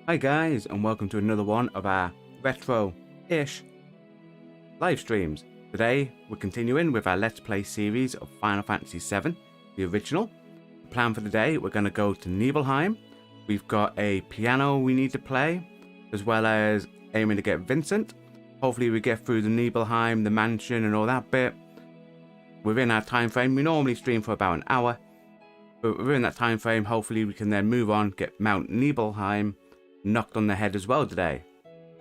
Hi guys, and welcome to another one of our retro-ish live streams. Today we're continuing with our Let's Play series of Final Fantasy VII, the original. The plan for the day, we're going to go to Nibelhiem. We've got a piano we need to play, as well as aiming to get Vincent. Hopefully we get through the Nibelheim, the mansion and all that bit within our time frame. We normally stream for about an hour, but within that time frame, hopefully we can then move on, get Mount Nibelheim knocked on the head as well today.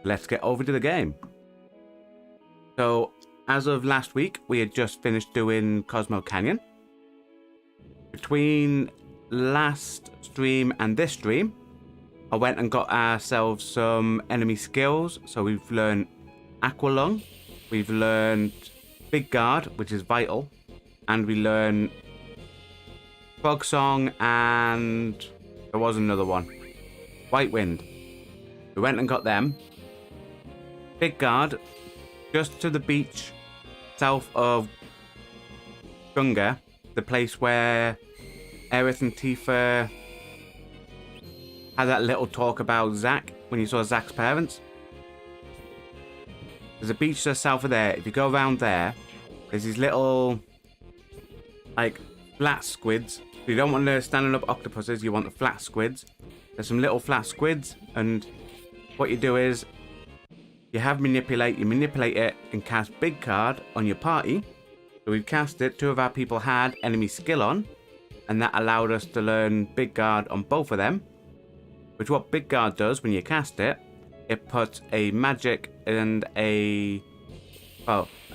Let's get over to the game. So, as of last week, we had just finished doing Cosmo Canyon. Between last stream and this stream, I went and got ourselves some enemy skills. So we've learned Aqua Lung, we've learned Big Guard, which is vital, and we learned Frog Song, and there was another one, White Wind. We went and got them. Big Guard, just to the beach south of Gunga, the place where Aerith and Tifa had that little talk about Zack when you saw Zack's parents. There's a beach just south of there. If you go around there, there's these little, like, flat squids. If you don't want the standing up octopuses, you want the flat squids. There's some little flat squids, and what you do is you manipulate it and cast Big Card on your party. So we've cast it. Two of our people had enemy skill on, and that allowed us to learn Big Guard on both of them. Which what Big Guard does when you cast it, it puts a magic and a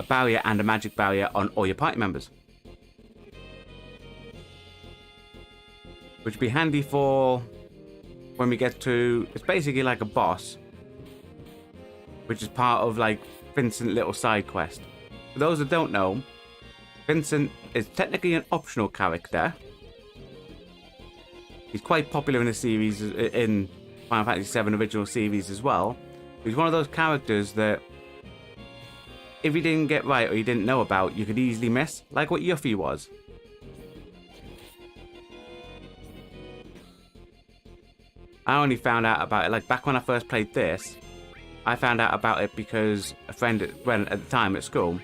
barrier and a magic barrier on all your party members. Which would be handy for when we get to, it's basically like a boss, which is part of like Vincent's little side quest. For those that don't know, Vincent is technically an optional character. He's quite popular in the series, in Final Fantasy VII original series as well. He's one of those characters that if you didn't get right or you didn't know about, you could easily miss, like what Yuffie was. I only found out about it, like, back when I first played this. I found out about it because a friend at the time at school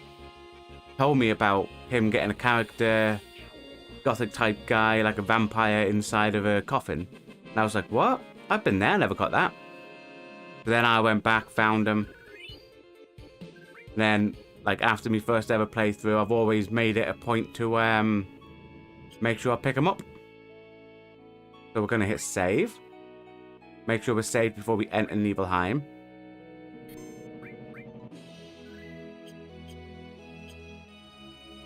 told me about him getting a character, gothic type guy, like a vampire inside of a coffin. And I was like, what? I've been there, never got that. So then I went back, found him. Then, like, after my first ever playthrough, I've always made it a point to make sure I pick him up. So we're going to hit save. Make sure we're saved before we enter Nibelheim.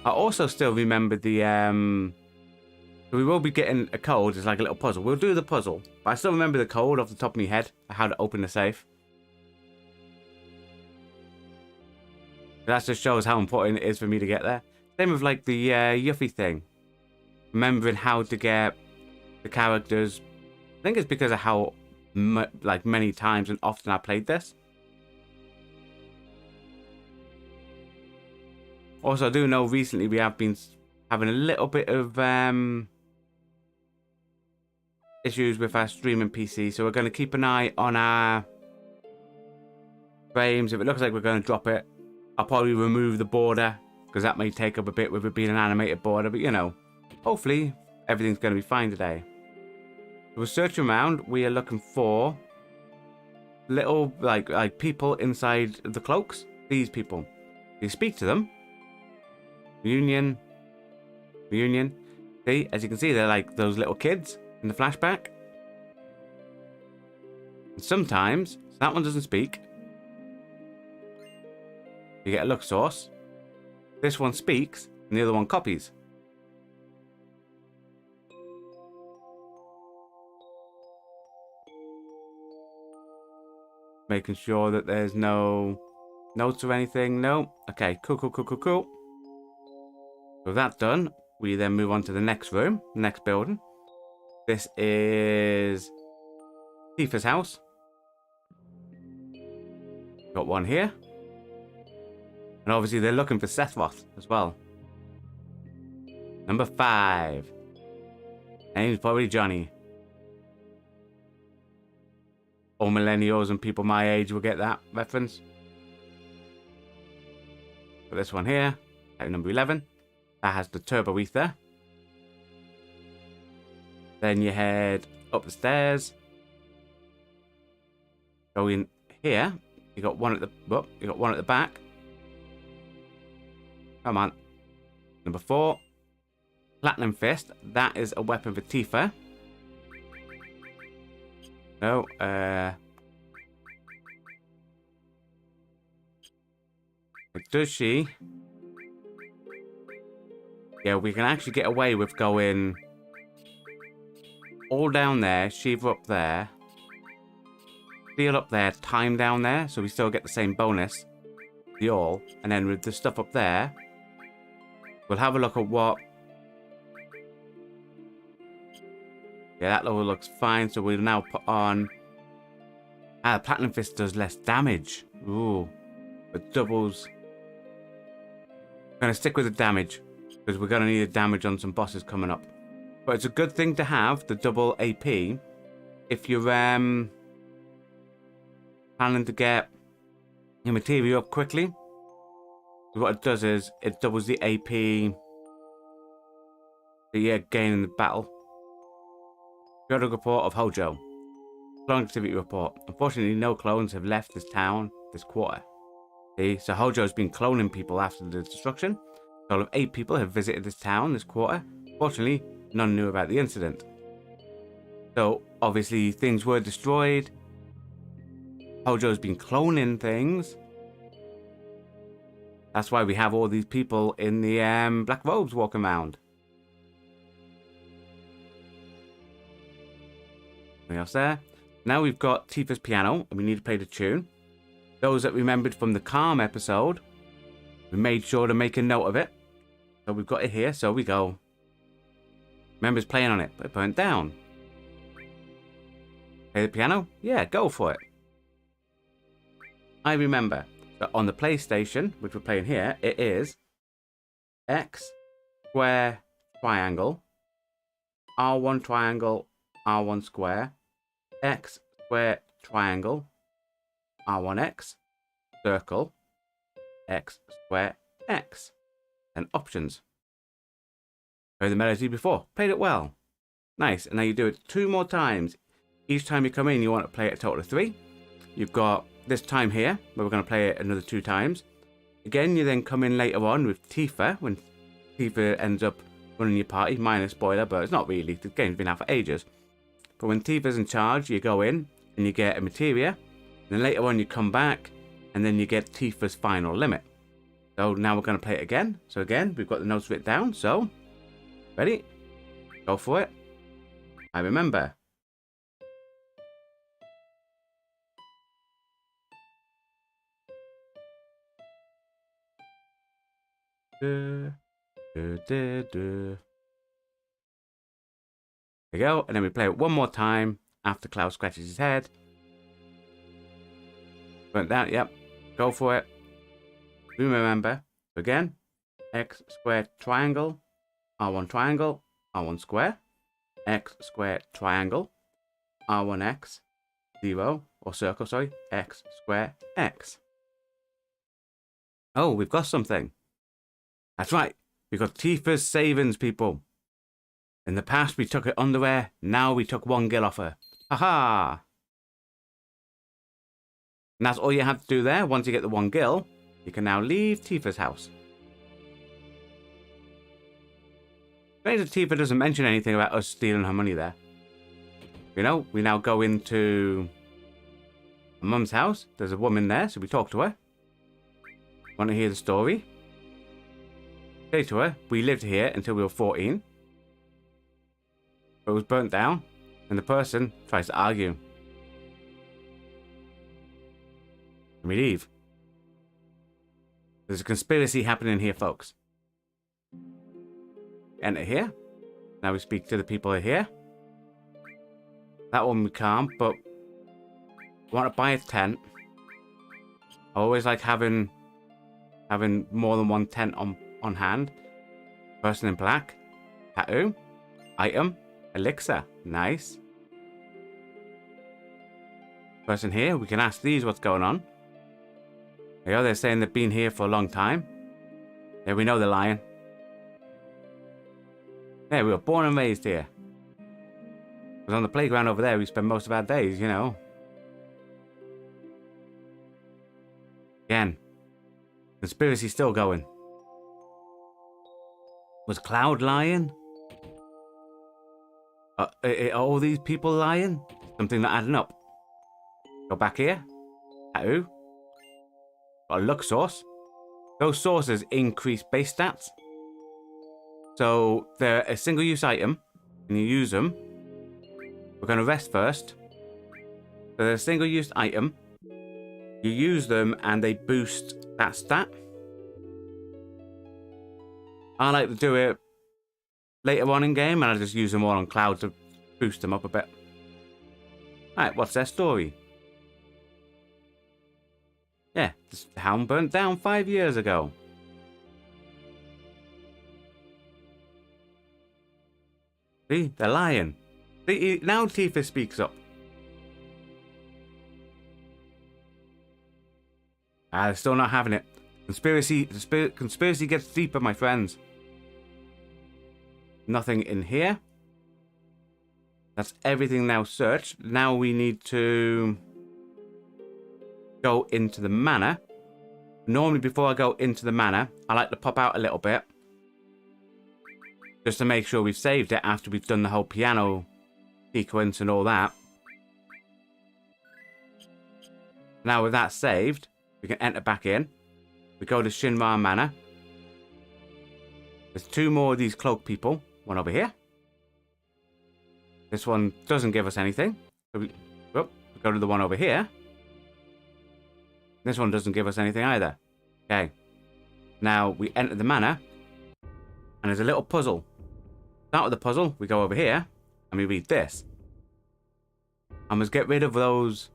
I also still remember the so we will be getting a code. It's like a little puzzle. We'll do the puzzle, but I still remember the code off the top of my head, how to open the safe. That just shows how important it is for me to get there. Same with like the Yuffie thing. Remembering how to get the characters. I think it's because of how like many times and often I played this. Also, I do know recently we have been having a little bit of issues with our streaming PC, so we're going to keep an eye on our frames. If it looks like we're going to drop it, I'll probably remove the border, because that may take up a bit with it being an animated border, but you know, hopefully everything's going to be fine today. We're searching around. We are looking for little like people inside the cloaks. These people. You speak to them. Reunion. See, as you can see, they're like those little kids in the flashback. And sometimes that one doesn't speak. You get a look source. This one speaks, and the other one copies. Making sure that there's no notes or anything. No. Okay, cool. With that done, we then move on to the next room, the next building. This is Tifa's house. Got one here. And obviously they're looking for Sephiroth as well. Number 5. Name's probably Johnny. all millennials and people my age will get that reference. But this one here, at number 11, that has the turbo ether. Then you head up the stairs. Go in here. You got one at the back. Come on. Number 4. Platinum Fist. That is a weapon for Tifa. No, does she? Yeah, we can actually get away with going all down there, Shiva up there, Steel up there, Time down there, so we still get the same bonus, the all, and then with the stuff up there, we'll have a look at what. Yeah, that level looks fine, so we'll now put on. Platinum Fist does less damage. Ooh, but doubles. Gonna stick with the damage because we're gonna need a damage on some bosses coming up. But it's a good thing to have the double AP if you're planning to get your material up quickly. What it does is it doubles the AP that you gain in the battle. Periodic report of Hojo. Clone activity report. Unfortunately, no clones have left this town this quarter. See, so Hojo's been cloning people after the destruction. A total of 8 people have visited this town this quarter. Fortunately, none knew about the incident. So, obviously, things were destroyed. Hojo's been cloning things. That's why we have all these people in the black robes walking around. Anything else there? Now we've got Tifa's piano, and we need to play the tune. Those that remembered from the Calm episode, we made sure to make a note of it. So we've got it here, so we go. Members playing on it, but it burnt down. Play the piano? Yeah, go for it. I remember that on the PlayStation, which we're playing here, it is X, square, triangle, R1 triangle, R1 square, X, square, triangle, R1X, circle, X, square, X, and options. Played the melody before. Played it well. Nice. And now you do it 2 more times. Each time you come in, you want to play it a total of 3. You've got this time here, where we're going to play it another 2 times. Again, you then come in later on with Tifa, when Tifa ends up running your party. Minor spoiler, but it's not really. The game's been out for ages. But when Tifa's in charge, you go in and you get a materia. Then later on you come back and then you get Tifa's final limit. So now we're going to play it again. So again, we've got the notes written down. So, ready? Go for it. I remember. There we go. And then we play it one more time after Klaus scratches his head. Burnt that, yep. Go for it. We remember. Again. X square triangle. R1 triangle. R1 square. X square triangle. R1X. 0. Or circle, sorry. X square X. Oh, we've got something. That's right. We've got Tifa's savings, people. In the past, we took her underwear. Now we took 1 gil off her. Haha! And that's all you have to do there. Once you get the 1 gil, you can now leave Tifa's house. Strange that Tifa doesn't mention anything about us stealing her money there. You know, we now go into her mum's house. There's a woman there, so we talk to her. Want to hear the story? Say to her, we lived here until we were 14. But it was burnt down, and the person tries to argue. And we leave. There's a conspiracy happening here, folks. Enter here. Now we speak to the people here. That one we can't, but we want to buy a tent. I always like having more than 1 tent on hand. Person in black. Tattoo. Item. Elixir. Nice. person here. We can ask these what's going on. There you go, they're saying they've been here for a long time. Yeah, we know they're lying. Yeah, we were born and raised here. Because on the playground over there, we spend most of our days, you know. Again, conspiracy still going. Was Cloud lying? Are all these people lying? Something not adding up. Go back here. Tattoo. Got a luck source. Those sources increase base stats. So they're a single use item. And you use them. We're going to rest first. So they're a single use item. You use them and they boost that stat. I like to do it later on in game, and I just use them all on Cloud to boost them up a bit. Alright, what's their story? Yeah, this town burnt down 5 years ago. See, they're lying. See, now Tifa speaks up. They're still not having it. Conspiracy gets deeper, my friends. Nothing in here. That's everything now searched. Now we need to go into the manor. Normally, before I go into the manor, I like to pop out a little bit. Just to make sure we've saved it after we've done the whole piano sequence and all that. Now with that saved, we can enter back in. We go to Shinra Manor. There's 2 more of these cloak people. One over here. This one doesn't give us anything. So we go to the one over here. This one doesn't give us anything either. Okay. Now we enter the manor. And there's a little puzzle. Start with the puzzle. We go over here. And we read this. I must get rid of those.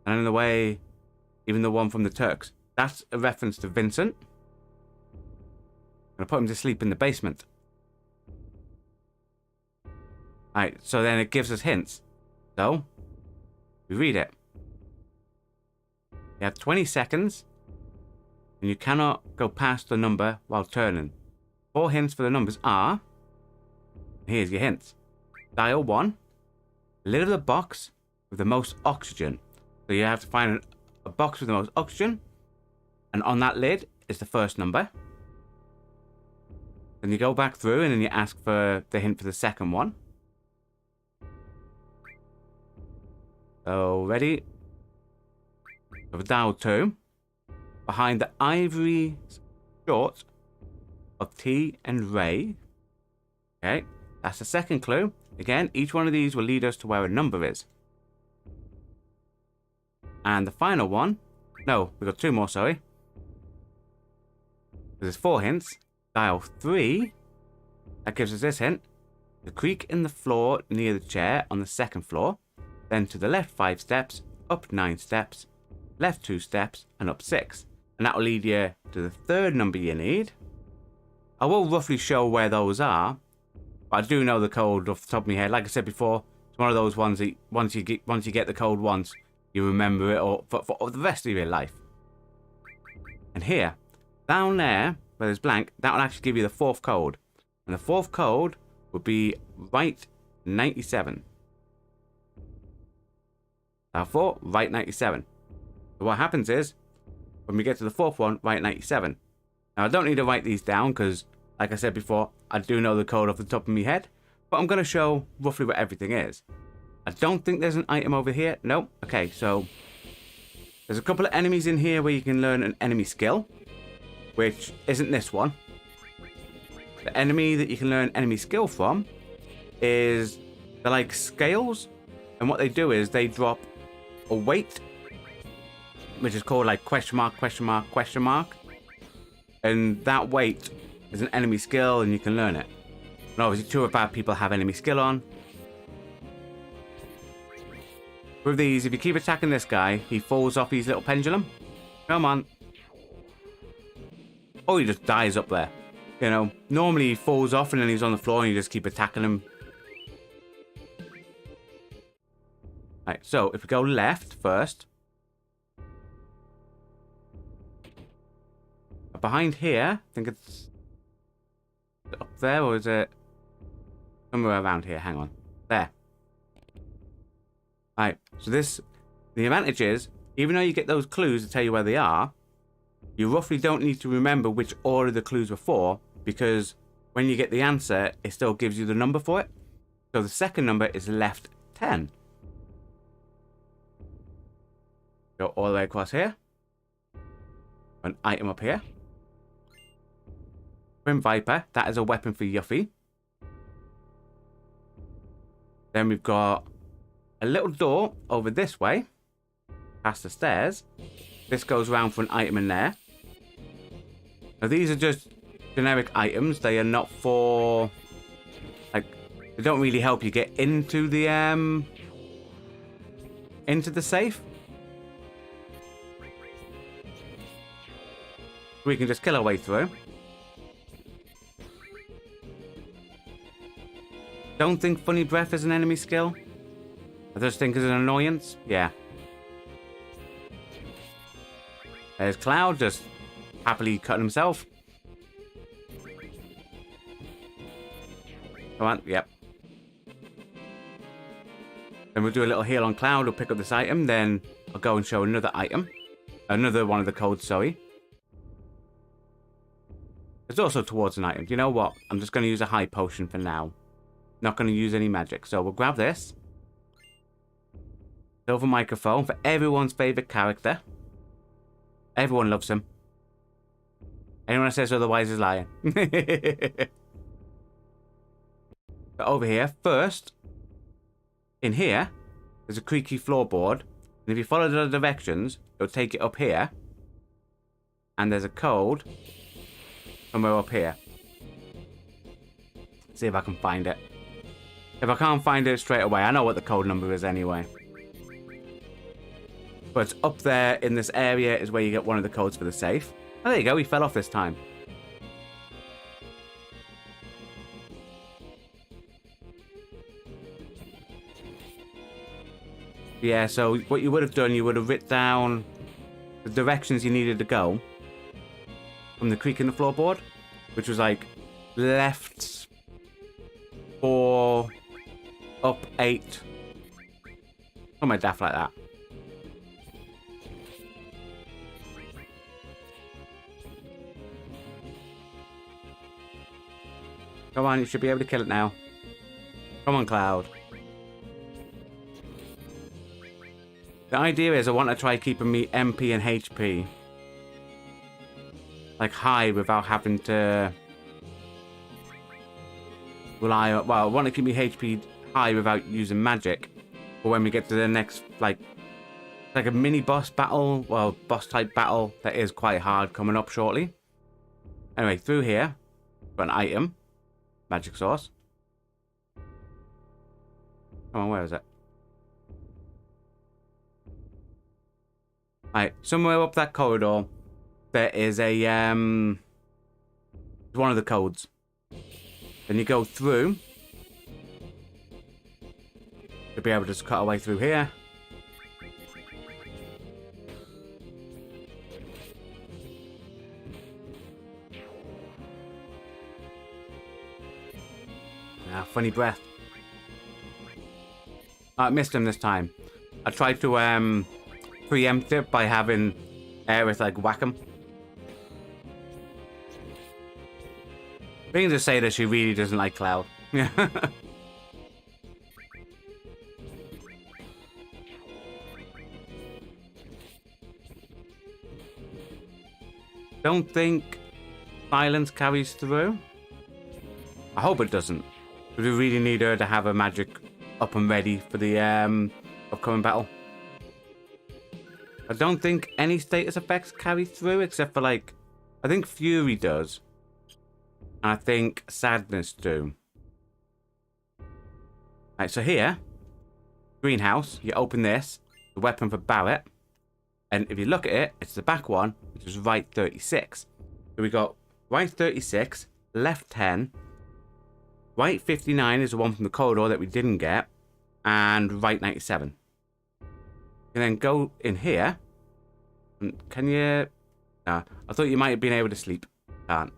And in the way, even the one from the Turks. That's a reference to Vincent. I'm going to put him to sleep in the basement. Alright, so then it gives us hints. So, we read it. You have 20 seconds. And you cannot go past the number while turning. 4 hints for the numbers are... Here's your hints. Dial 1. Lid of the box with the most oxygen. So you have to find a box with the most oxygen. And on that lid is the first number. Then you go back through and then you ask for the hint for the second one. So, ready? So dial 2. Behind the ivory short of T and Ray. Okay, that's the second clue. Again, each one of these will lead us to where a number is. And the final one. No, we've got 2 more, sorry. There's 4 hints. Dial 3. That gives us this hint. The creak in the floor near the chair on the 2nd floor. Then to the left 5 steps, up 9 steps, left 2 steps, and up 6. And that will lead you to the 3rd number you need. I will roughly show where those are. But I do know the code off the top of my head. Like I said before, it's one of those ones that once you get the code once, you remember it or for the rest of your life. And here, down there, where there's blank, that will actually give you the 4th code. And the 4th code would be right 97. Therefore, right 97. So what happens is, when we get to the 4th one, right 97. Now, I don't need to write these down because, like I said before, I do know the code off the top of my head. But I'm going to show roughly what everything is. I don't think there's an item over here. Nope. Okay, so there's a couple of enemies in here where you can learn an enemy skill, which isn't this one. The enemy that you can learn enemy skill from is, they're like scales. And what they do is they drop a weight, which is called like question mark, question mark, question mark. And that weight is an enemy skill and you can learn it. And obviously 2 of our people have enemy skill on. With these, if you keep attacking this guy, he falls off his little pendulum. Come on. Or he just dies up there. You know, normally he falls off and then he's on the floor and you just keep attacking him. Right, so if we go left first. Behind here, I think it's up there, or is it somewhere around here? Hang on. There. Right, so the advantage is, even though you get those clues to tell you where they are, you roughly don't need to remember which order the clues were for, because when you get the answer, it still gives you the number for it. So the second number is left 10. Go all the way across here. An item up here. Twin Viper, that is a weapon for Yuffie. Then we've got a little door over this way, past the stairs. This goes around for an item in there. Now these are just generic items. They are not for, like, they don't really help you get into the safe. We can just kill our way through. Don't think funny breath is an enemy skill. I just think it's an annoyance. Yeah. There's Cloud just happily cutting himself. Come on, yep. Then we'll do a little heal on Cloud. We'll pick up this item. Then I'll go and show another item. Another one of the codes, sorry. It's also towards an item. Do you know what? I'm just going to use a high potion for now. Not going to use any magic. So we'll grab this. Silver microphone for everyone's favorite character. Everyone loves him. Anyone that says otherwise is lying. But over here, first, in here, there's a creaky floorboard. And if you follow the directions, it'll take it up here. And there's a code somewhere up here. Let's see if I can find it. If I can't find it straight away, I know what the code number is anyway. But up there in this area is where you get one of the codes for the safe. Oh, there you go, he fell off this time. Yeah, so what you would have done, you would have written down the directions you needed to go from the creak in the floorboard, which was like left 4, up 8, somewhere daft like that. Come on, you should be able to kill it now. Come on, Cloud. The idea is I want to try keeping me MP and HP like high without having to rely on, well, I want to keep me HP high without using magic. But when we get to the next, like a mini boss battle, well, boss type battle that is quite hard coming up shortly. Anyway, through here, got an item. Magic source. Come on, where is it? Right, somewhere up that corridor, there is a one of the codes. Then you go through. You'll be able to just cut our way through here. Ah, funny breath. I missed him this time. I tried to preempt it by having Aerith like whack him. We can just say that she really doesn't like Cloud. Yeah. Don't think silence carries through. I hope it doesn't. We really need her to have her magic up and ready for the upcoming battle. I don't think any status effects carry through except for, like, I think Fury does. And I think Sadness do. Right, so here, greenhouse, you open this, the weapon for Barret. And if you look at it, it's the back one, which is right 36. So we got right 36, left 10. Right 59 is the one from the corridor that we didn't get. And right 97. can then go in here. And can you... Nah, I thought you might have been able to sleep. Can't.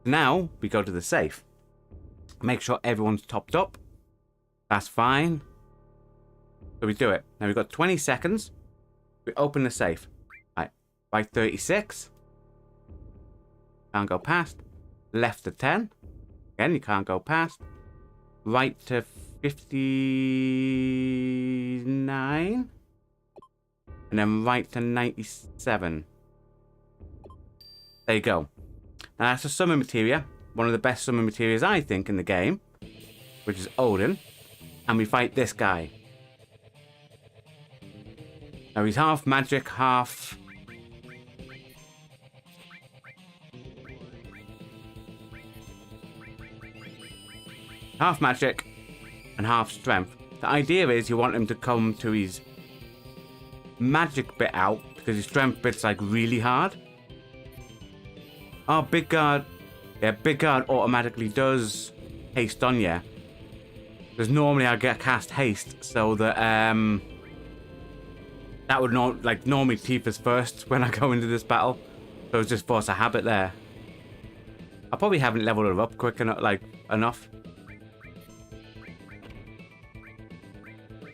Now, we go to the safe. Make sure everyone's topped up. That's fine. So we do it. Now we've got 20 seconds. We open the safe. Right. By 36. Can't go past. Left to 10. Again, you can't go past. Right to 59. And then right to 97. There you go. Now that's a summon materia. One of the best summon materials, I think, in the game. Which is Odin. And we fight this guy. Now he's half magic, half... half magic and half strength. The idea is you want him to come to his magic bit out because his strength bit's like really hard. Oh, Big Guard. Yeah, Big Guard automatically does haste on you. Because normally I get cast haste so that that would not like normally Tifa's first when I go into this battle. So it's just force a habit there. I probably haven't leveled her up quick enough, like enough.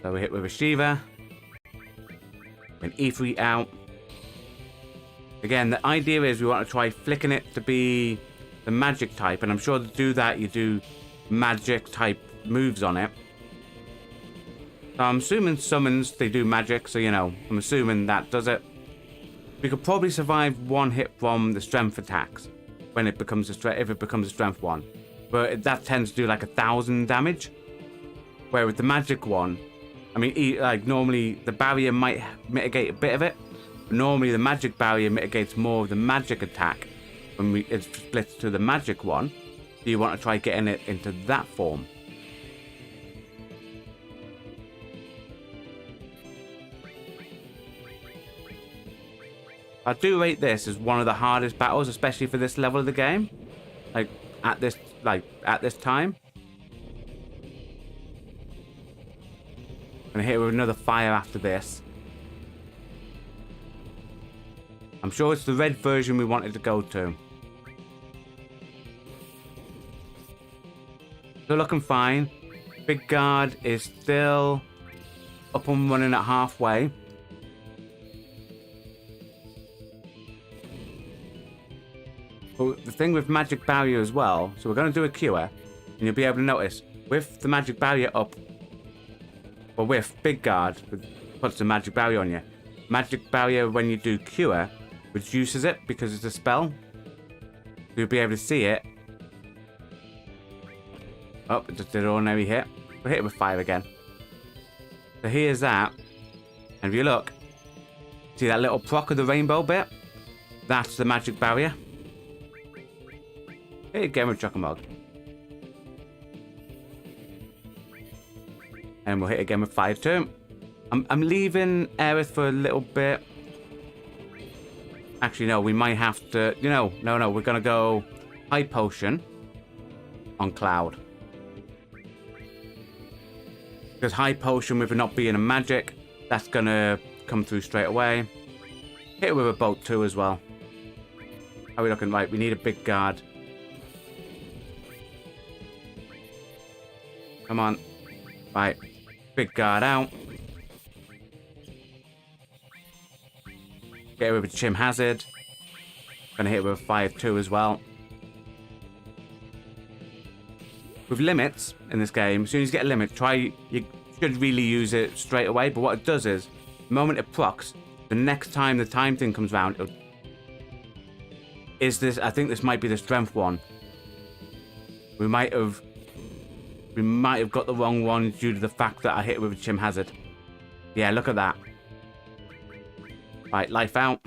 So we hit with a Shiva. An E3 out. Again, the idea is we want to try flicking it to be the magic type. And I'm sure to do that, you do magic type moves on it. So I'm assuming summons, they do magic. So, you know, I'm assuming that does it. We could probably survive one hit from the strength attacks. When it becomes a strength, if it becomes a strength one. But that tends to do like 1,000 damage. Where with the magic one, I mean, like normally the barrier might mitigate a bit of it, but normally the magic barrier mitigates more of the magic attack when it splits to the magic one. So you want to try getting it into that form. I do rate this as one of the hardest battles, especially for this level of the game. Like at this time. I'm gonna hit with another fire after this. I'm sure it's the red version we wanted to go to. Still looking fine. Big Guard is still up and running at halfway. But the thing with magic barrier as well, so we're going to do a cure, and you'll be able to notice with the magic barrier up, or with Big Guard, it puts the magic barrier on you. Magic barrier, when you do cure, reduces it because it's a spell. You'll be able to see it. Oh, it just did an ordinary hit. We'll hit it with fire again. So here's that. And if you look, see that little proc of the rainbow bit? That's the magic barrier. Hit it again with Chuck and Mug. And we'll hit again with fire too. I'm leaving Aerith for a little bit. Actually, no, we might have to... No, we're going to go high potion on Cloud. Because high potion with it not being a magic, that's going to come through straight away. Hit it with a bolt too as well. How are we looking? Right, we need a Big Guard. Come on. Right. Big Guard out. Get it with a Chim Hazard. Gonna hit it with a fire too as well. With limits in this game, as soon as you get a limit, you should really use it straight away. But what it does is, the moment it procs, the next time the time thing comes around, I think this might be the strength one. We might have got the wrong one due to the fact that I hit it with a Chim Hazard. Yeah, look at that. Right, life out.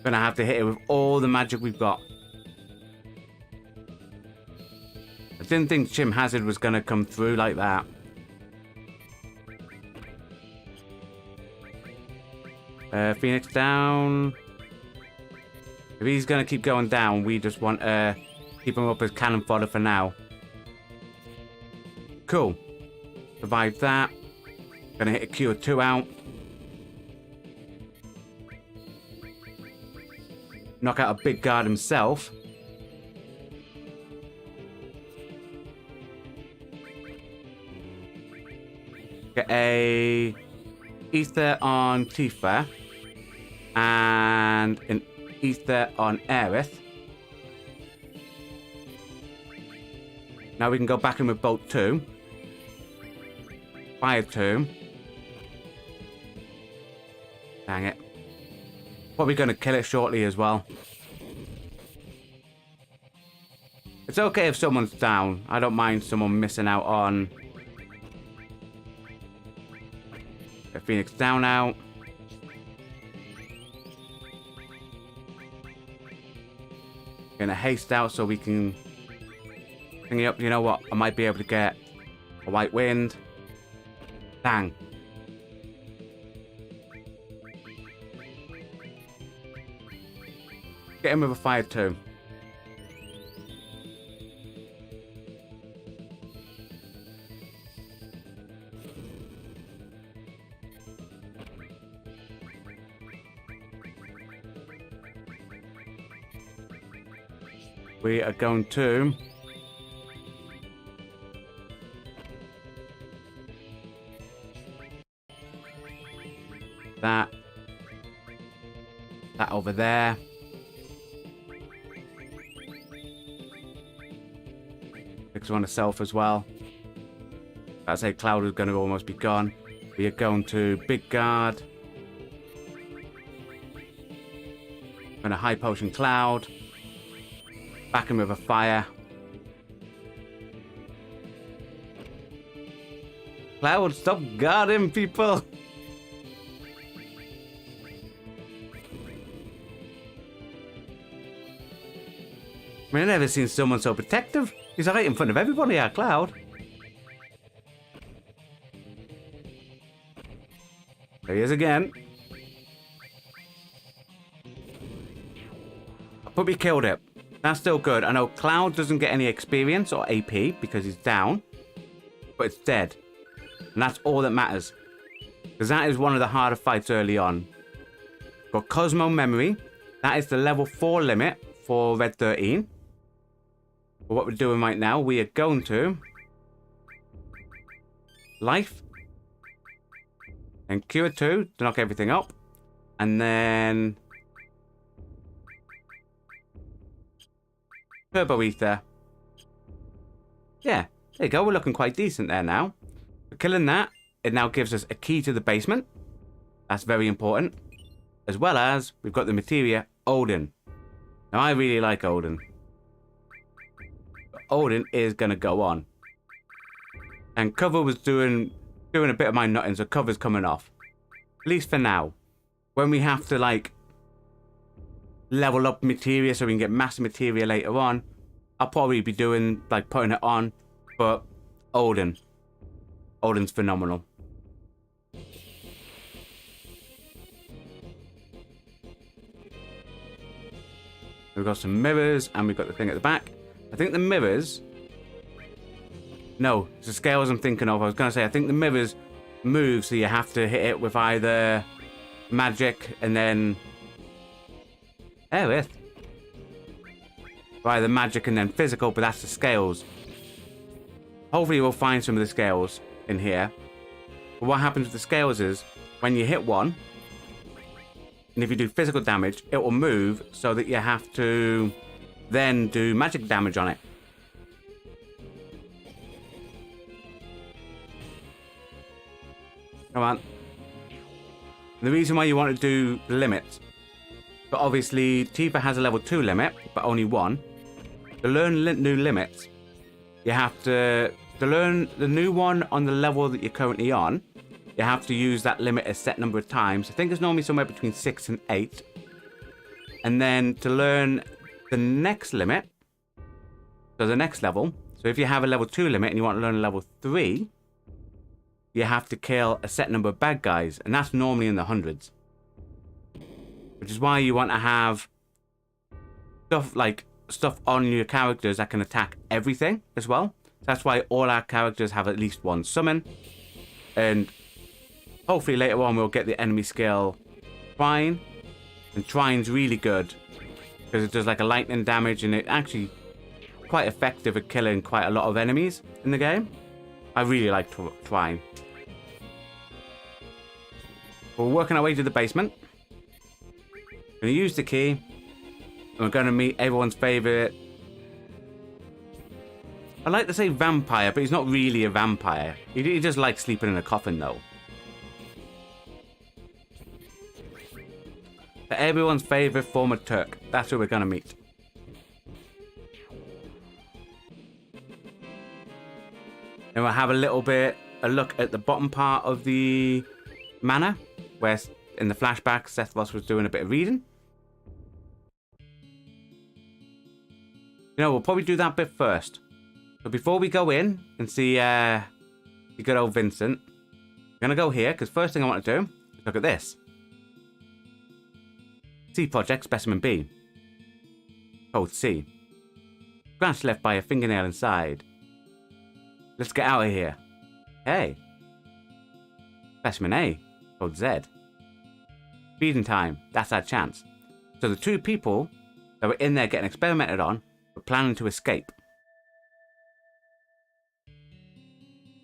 Gonna have to hit it with all the magic we've got. I didn't think Chim Hazard was gonna come through like that. Phoenix down. If he's gonna keep going down, we just want to keep him up as cannon fodder for now. Cool. Survive that. Gonna hit a Cure 2 out. Knock out a big guard himself. Get a Ether on Tifa. And an Ether on Aerith. Now we can go back in with Bolt 2. Fire 2. Dang it. Probably going to kill it shortly as well. It's okay if someone's down. I don't mind someone missing out on... Get Phoenix down out. Gonna haste out so we can... Bring it up. You know what? I might be able to get a White Wind. Dang. Get him with a Fire 2. We are going to... That over there. Fix one itself as well. I'd say Cloud is going to almost be gone. We are going to Big Guard. Going to High Potion Cloud. Back him with a Fire. Cloud, stop guarding people! I mean, I've never seen someone so protective. He's right in front of everybody, our Cloud. There he is again. But we killed it. That's still good. I know Cloud doesn't get any experience or AP because he's down. But it's dead. And that's all that matters. Because that is one of the harder fights early on. Got Cosmo Memory. That is the level 4 limit for Red 13. But what we're doing right now, we are going to... Life. And Cure 2 to knock everything up. And then... Turbo Ether. Yeah, there you go. We're looking quite decent there now. For killing that, it now gives us a key to the basement. That's very important. As well as, we've got the materia Odin. Now, I really like Odin. But Odin is going to go on. And cover was doing a bit of my nutting, so cover's coming off. At least for now. When we have to, like, level up materia so we can get master materia later on, I'll probably be doing, like, putting it on. But Odin's phenomenal. We've got some mirrors and we've got the thing at the back. I think the mirrors... No, it's the scales I'm thinking of. I was going to say, I think the mirrors move, so you have to hit it with either magic and then... Aerith. Or either magic and then physical, but that's the scales. Hopefully we'll find some of the scales in here. But what happens with the scales is, when you hit one, and if you do physical damage, it will move so that you have to then do magic damage on it. Come on. And the reason why you want to do the limits, but obviously Tifa has a level 2 limit, but only 1. To learn new limits, you have to learn the new one on the level that you're currently on. You have to use that limit a set number of times. I think it's normally somewhere between 6 and 8. And then to learn the next limit, so the next level, so if you have a level 2 limit and you want to learn a level 3, you have to kill a set number of bad guys, and that's normally in the hundreds. Which is why you want to have stuff on your characters that can attack everything as well. So that's why all our characters have at least one summon. And hopefully later on we'll get the enemy skill Trine. And Trine's really good because it does like a lightning damage and it actually quite effective at killing quite a lot of enemies in the game. I really like Trine. We're working our way to the basement. We're going to use the key. And we're going to meet everyone's favourite. I like to say vampire, but he's not really a vampire. He just likes sleeping in a coffin though. But everyone's favourite former Turk. That's who we're going to meet. And we'll have a little bit a look at the bottom part of the manor, where in the flashback Sethros was doing a bit of reading. You know, we'll probably do that bit first. But before we go in and see the good old Vincent, I'm going to go here, because first thing I want to do is look at this. C Project Specimen B. Code C. Scratch left by a fingernail inside. Let's get out of here. Hey. Specimen A. Code Z. Feeding time. That's our chance. So the two people that were in there getting experimented on were planning to escape.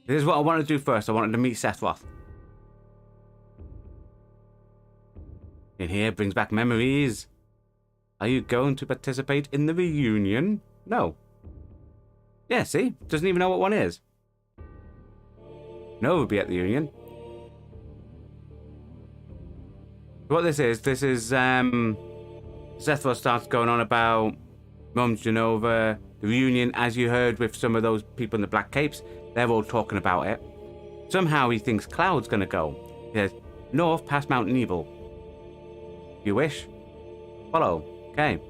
This is what I wanted to do first. I wanted to meet Sethroth. In here brings back memories. Are you going to participate in the reunion? No. Yeah, see? Doesn't even know what one is. No, we'll be at the reunion. What this is Sethroth starts going on about Mum Genova, the reunion, as you heard with some of those people in the black capes. They're all talking about it. Somehow he thinks Cloud's gonna go. He says, north past Mount Nebel. If you wish. Follow. Okay.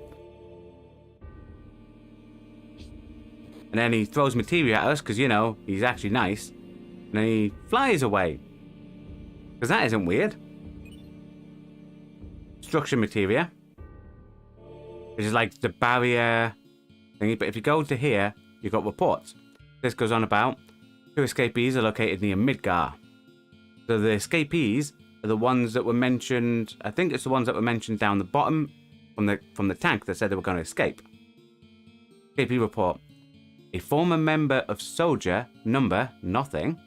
And then he throws materia at us, because, you know, he's actually nice. And then he flies away. Because that isn't weird. Structure materia. Which is like the barrier thingy. But if you go to here, you've got reports. This goes on about 2 escapees are located near Midgar. So the escapees are the ones that were mentioned. I think it's the ones that were mentioned down the bottom from the tank that said they were going to escape. Escapee report. A former member of Soldier, number, nothing.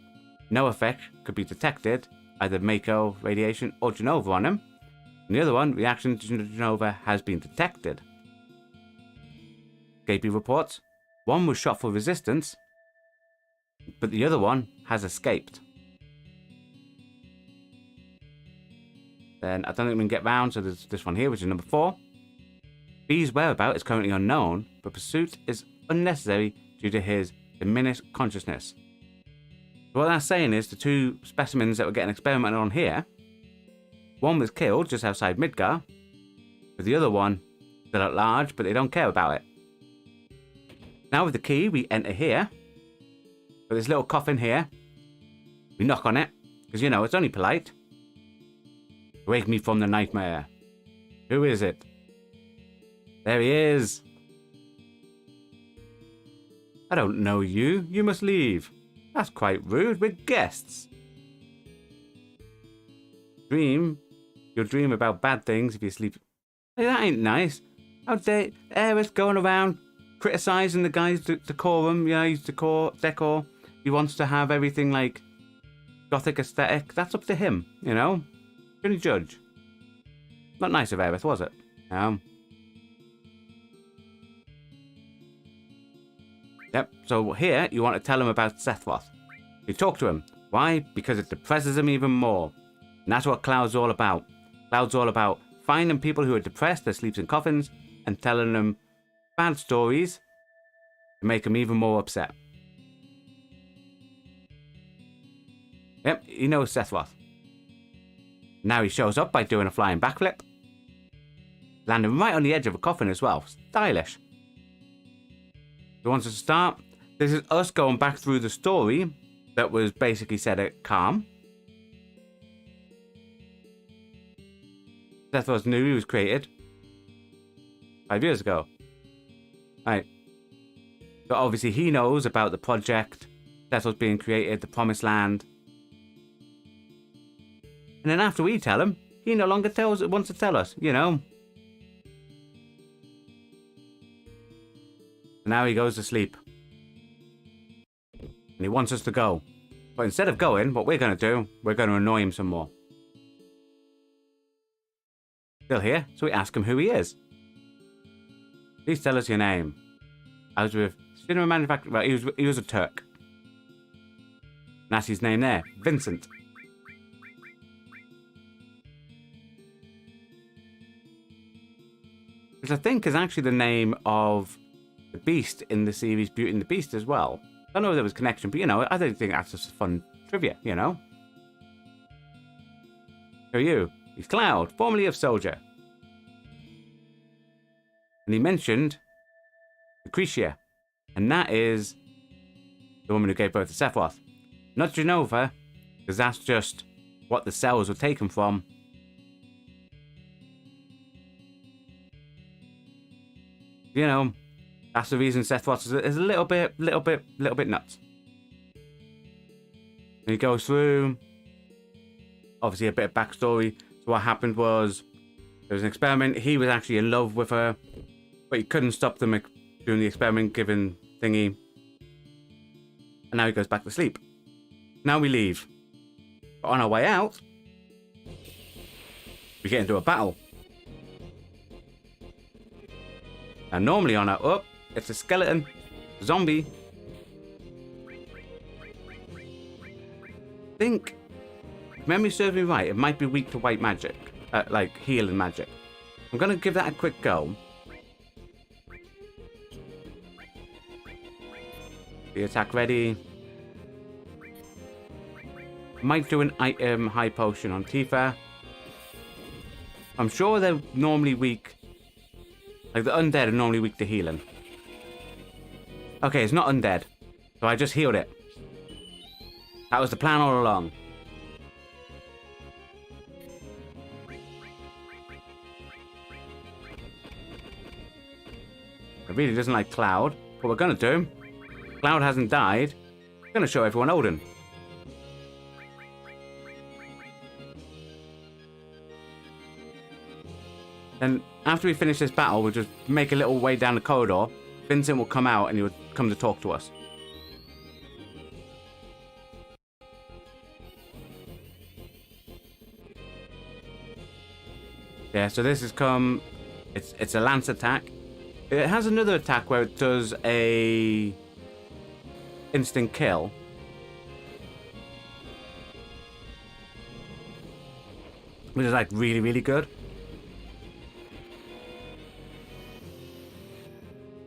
No effect could be detected, either Mako, radiation, or Genova on him. And the other one, reaction to Genova has been detected. Escapee reports. One was shot for resistance, but the other one has escaped. Then I don't think we can get round, so there's this one here, which is number 4. B's whereabouts is currently unknown, but pursuit is unnecessary due to his diminished consciousness. So what that's saying is the 2 specimens that were getting experimented on here, one was killed just outside Midgar, but the other one still at large, but they don't care about it. Now with the key, we enter here. With this little coffin here. We knock on it, because, you know, it's only polite. Wake me from the nightmare. Who is it? There he is. I don't know you. You must leave. That's quite rude. We're guests. Dream. You'll dream about bad things if you sleep. Hey, that ain't nice. How dare Eris going around criticising the guy's decorum. You know, his decor. He wants to have everything like gothic aesthetic. That's up to him, you know. Shouldn't judge. Not nice of Eris, was it? Yep, so here you want to tell him about Sethroth. You talk to him. Why? Because it depresses him even more. And that's what Cloud's all about. Cloud's all about finding people who are depressed that sleeps in coffins and telling them bad stories to make them even more upset. Yep, he knows Sethroth. Now he shows up by doing a flying backflip. Landing right on the edge of a coffin as well. Stylish. He wants us to start. This is us going back through the story that was basically set at Calm. Sethroth knew he was created 5 years ago. Right. So obviously he knows about the project. Sethroth being created, the Promised Land. And then after we tell him, he no longer wants to tell us, you know. And now he goes to sleep. And he wants us to go. But instead of going, what we're going to do, we're going to annoy him some more. Still here, so we ask him who he is. Please tell us your name. I was with cinema manufacturer. Well, he was a Turk. And that's his name there, Vincent. Which I think is actually the name of the beast in the series Beauty and the Beast as well. I don't know if there was a connection, but you know, I don't think that's just fun trivia, you know? Who are you? He's Cloud, formerly of Soldier. And he mentioned Lucretia, and that is the woman who gave birth to Sephiroth. Not Genova, because that's just what the cells were taken from. You know, that's the reason Sephiroth is a little bit nuts. And he goes through, obviously, a bit of backstory. So what happened was, there was an experiment. He was actually in love with her, but he couldn't stop them doing the experiment, given thingy. And now he goes back to sleep. Now we leave. But on our way out, we get into a battle. And normally on our up, it's a skeleton, zombie. I think, if memory serves me right, it might be weak to white magic, like healing magic. I'm gonna give that a quick go. The attack ready. Might do an item high potion on Tifa. I'm sure they're normally weak. Like, the undead are normally weak to healing. Okay, it's not undead. So I just healed it. That was the plan all along. It really doesn't like Cloud. What we're gonna do, Cloud hasn't died. We're gonna show everyone Odin. Then, after we finish this battle, we'll just make a little way down the corridor. Vincent will come out and he will come to talk to us. Yeah, so this has come... It's a lance attack. It has another attack where it does a... instant kill. Which is like really, really good.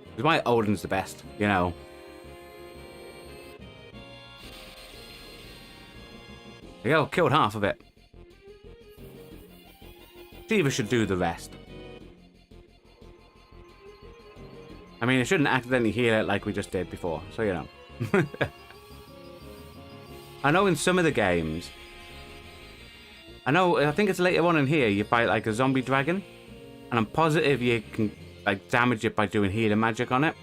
Which is why Odin's the best, you know. There you go, killed half of it. Shiva should do the rest. I mean, it shouldn't accidentally heal it like we just did before, so you know. I know in some of the games, I think it's later on in here, you fight like a zombie dragon, and I'm positive you can like damage it by doing healing magic on it.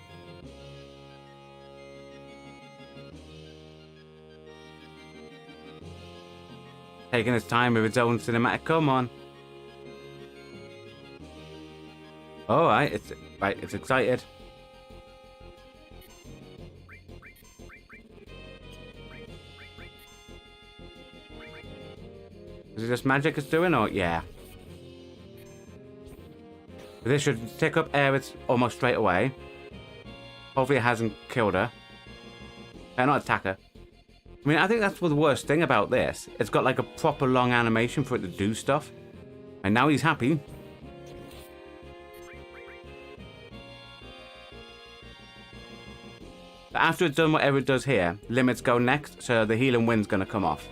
Taking its time with its own cinematic, come on. Alright, it's excited. Is it just magic it's doing, or yeah? This should take up Aerith almost straight away. Hopefully it hasn't killed her. Not attack her. I mean, I think that's the worst thing about this. It's got like a proper long animation for it to do stuff. And now he's happy. But after it's done whatever it does here, limits go next, so the healing wind's gonna come off.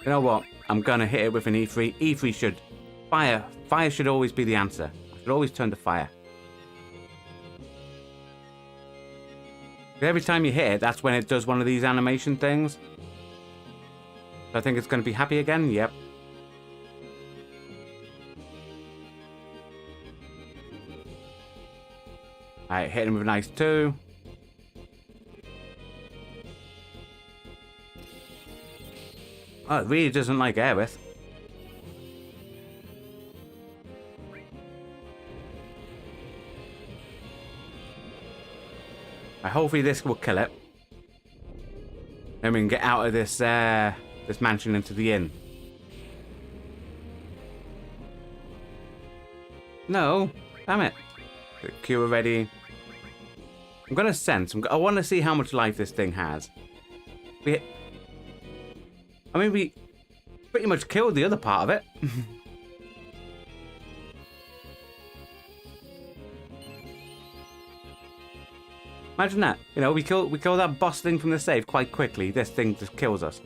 You know what? I'm gonna hit it with an E3. E3 should... Fire. Fire should always be the answer. I should always turn to fire. Every time you hit it, that's when it does one of these animation things. So I think it's gonna be happy again. Yep. Alright, hit him with a nice 2. Oh, it really doesn't like Aerith. Hopefully this will kill it. Then we can get out of this this mansion into the inn. No, damn it. The cure ready. I'm gonna sense. I want to see how much life this thing has. We pretty much killed the other part of it. Imagine that. You know, we kill that boss thing from the save quite quickly. This thing just kills us.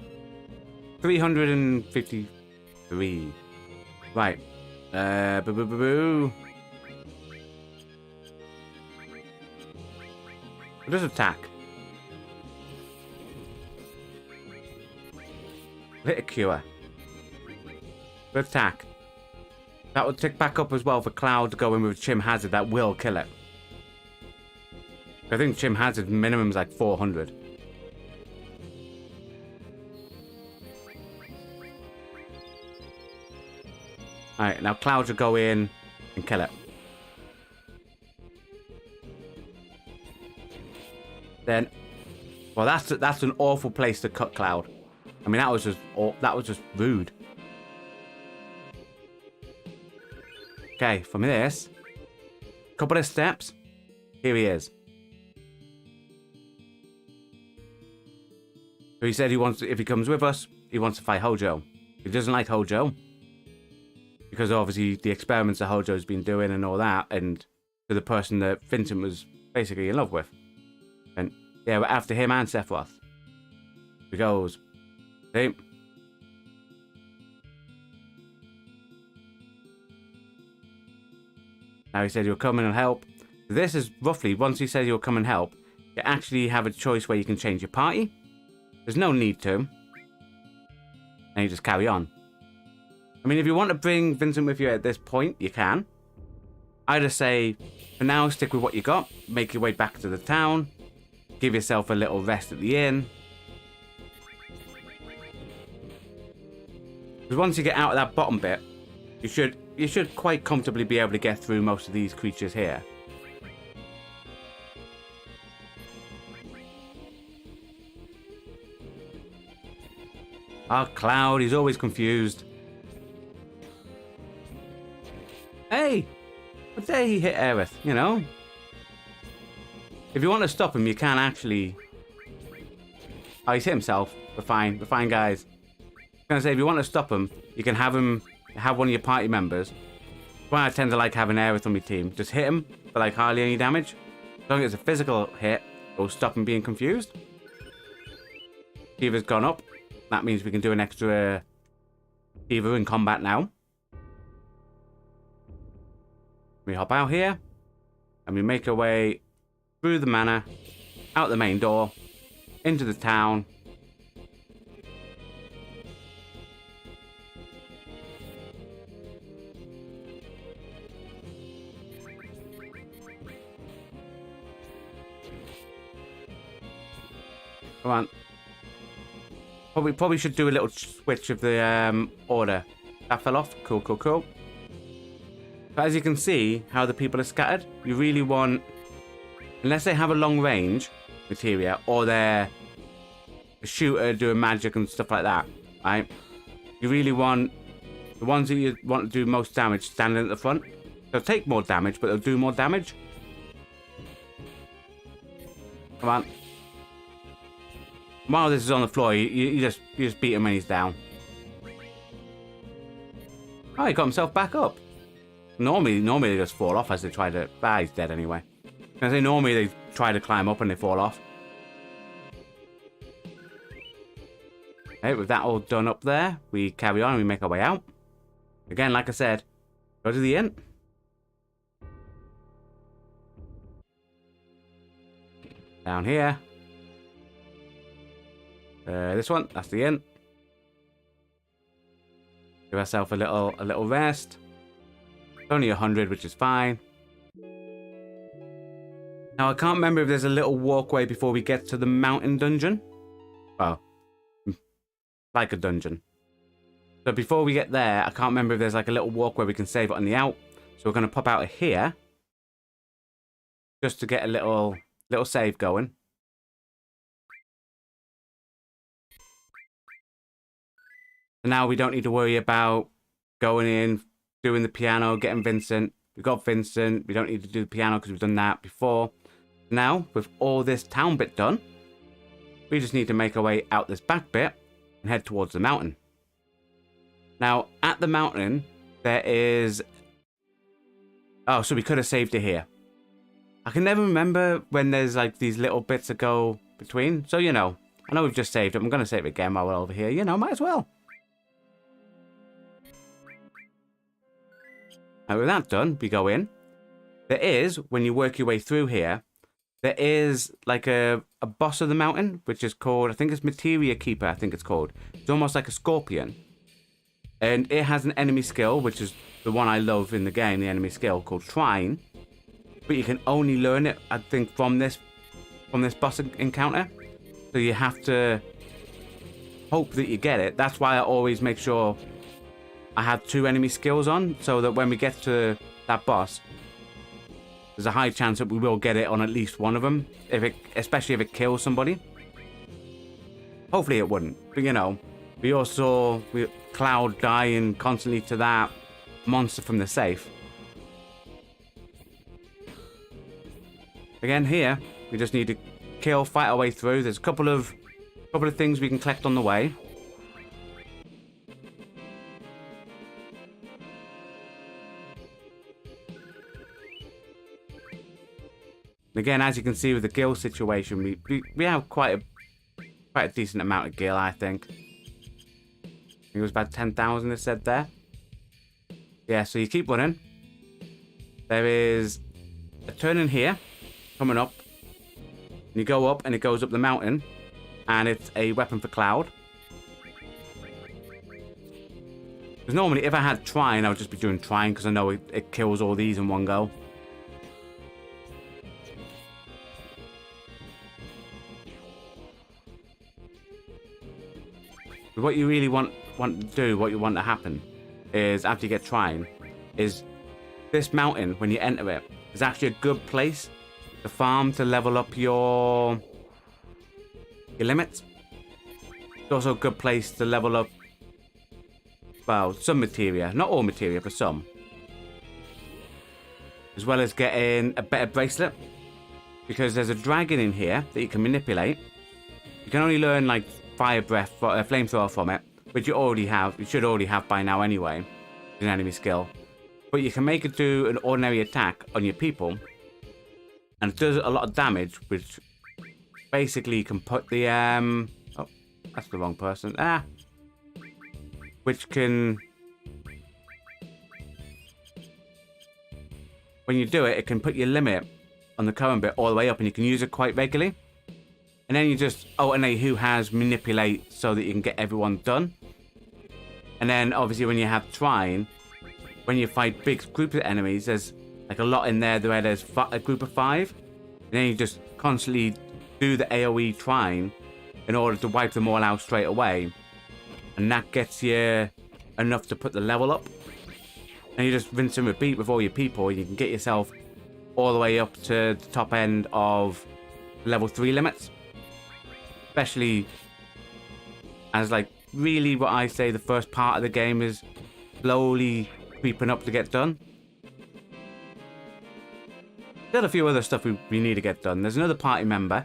353. Right. Boo boo boo boo. Just attack. Hit a cure. Good attack. That will tick back up as well for Cloud to go in with Chim Hazard. That will kill it. I think Chim Hazard minimum is like 400. Alright, now Cloud should go in and kill it. Then, well, that's an awful place to cut Cloud. I mean, that was just rude. Okay, from this, couple of steps. Here he is. So he said he wants to, if he comes with us, he wants to fight Hojo. He doesn't like Hojo because obviously the experiments that Hojo's been doing and all that, and to the person that Vincent was basically in love with. And yeah, we're after him and Sephiroth. He goes, see? Now he said he'll come in and help. This is roughly, once he says he'll come and help, you actually have a choice where you can change your party. There's no need to. And you just carry on. I mean, if you want to bring Vincent with you at this point, you can. I just say, for now, stick with what you got. Make your way back to the town. Give yourself a little rest at the inn. Because once you get out of that bottom bit, you should quite comfortably be able to get through most of these creatures here. Ah, Cloud, he's always confused. Hey! What day he hit Aerith, you know? If you want to stop him, you can actually... Oh, he's hit himself. We're fine, guys. I was gonna say, if you want to stop him, you can have one of your party members. Well, I tend to like having Aerith on my team. Just hit him for like hardly any damage. As long as it's a physical hit, it'll stop him being confused. Fever's gone up. That means we can do an extra Fever in combat now. We hop out here, and we make our way through the manor, out the main door, into the town. Come on. Probably should do a little switch of the order. That fell off. Cool, cool, cool. But as you can see, how the people are scattered, you really want, unless they have a long range materia or they're a shooter doing magic and stuff like that, right? You really want the ones that you want to do most damage standing at the front. They'll take more damage, but they'll do more damage. Come on. While this is on the floor, you just beat him when he's down. Oh, he got himself back up. Normally they just fall off as they try to... Ah, he's dead anyway. I say normally they try to climb up and they fall off. Okay, with that all done up there, we carry on and we make our way out. Again, like I said, go to the inn. Down here. This one, that's the inn. Give ourselves a little rest. Only 100, which is fine. Now, I can't remember if there's a little walkway before we get to the mountain dungeon. Well, like a dungeon. So before we get there, I can't remember if there's like a little walkway we can save it on the out. So we're going to pop out of here. Just to get a little save going. So now we don't need to worry about going in, doing the piano, getting Vincent. We've got Vincent. We don't need to do the piano because we've done that before. Now, with all this town bit done, we just need to make our way out this back bit and head towards the mountain. Now, at the mountain, there is... Oh, so we could have saved it here. I can never remember when there's like these little bits that go between. So, you know, I know we've just saved it. I'm going to save it again while we're over here. You know, might as well. Now, with that done, we go in. There is, when you work your way through here, there is like a boss of the mountain, which is called, I think it's Materia Keeper, I think it's called. It's almost like a scorpion. And it has an enemy skill, which is the one I love in the game, the enemy skill, called Trine. But you can only learn it, I think, from this boss encounter. So you have to hope that you get it. That's why I always make sure I have 2 enemy skills on, so that when we get to that boss, there's a high chance that we will get it on at least one of them, especially if it kills somebody. Hopefully it wouldn't, but you know, we also Cloud dying constantly to that monster from the safe. Again, here we just need to fight our way through. There's a couple of things we can collect on the way. Again, as you can see with the gil situation, we have quite a decent amount of gil, I think. I think it was about 10,000 it said there. Yeah, so you keep running. There is a turn in here, coming up. And you go up and it goes up the mountain. And it's a weapon for Cloud. Because normally if I had Trine, I would just be doing Trine because I know it kills all these in one go. But what you really want to do, what you want to happen, is after you get Trine, is this mountain, when you enter it, is actually a good place to farm to level up your limits. It's also a good place to level up, well, some materia. Not all materia, but some. As well as getting a better bracelet. Because there's a dragon in here that you can manipulate. You can only learn, like, fire breath, flamethrower from it, which you already have. You should already have by now anyway. It's an enemy skill. But you can make it do an ordinary attack on your people. And it does a lot of damage, which basically can put the, oh, that's the wrong person. Which can, when you do it, it can put your limit on the current bit all the way up, and you can use it quite regularly. And then you just alternate who has manipulate so that you can get everyone done. And then obviously when you have Trine, when you fight big groups of enemies, there's like a lot in there where there's a group of 5. And then you just constantly do the AoE Trine in order to wipe them all out straight away. And that gets you enough to put the level up. And you just rinse and repeat with all your people. You can get yourself all the way up to the top end of level 3 limits. Especially as, like, really what I say the first part of the game is slowly creeping up to get done. Still a few other stuff we need to get done. There's another party member.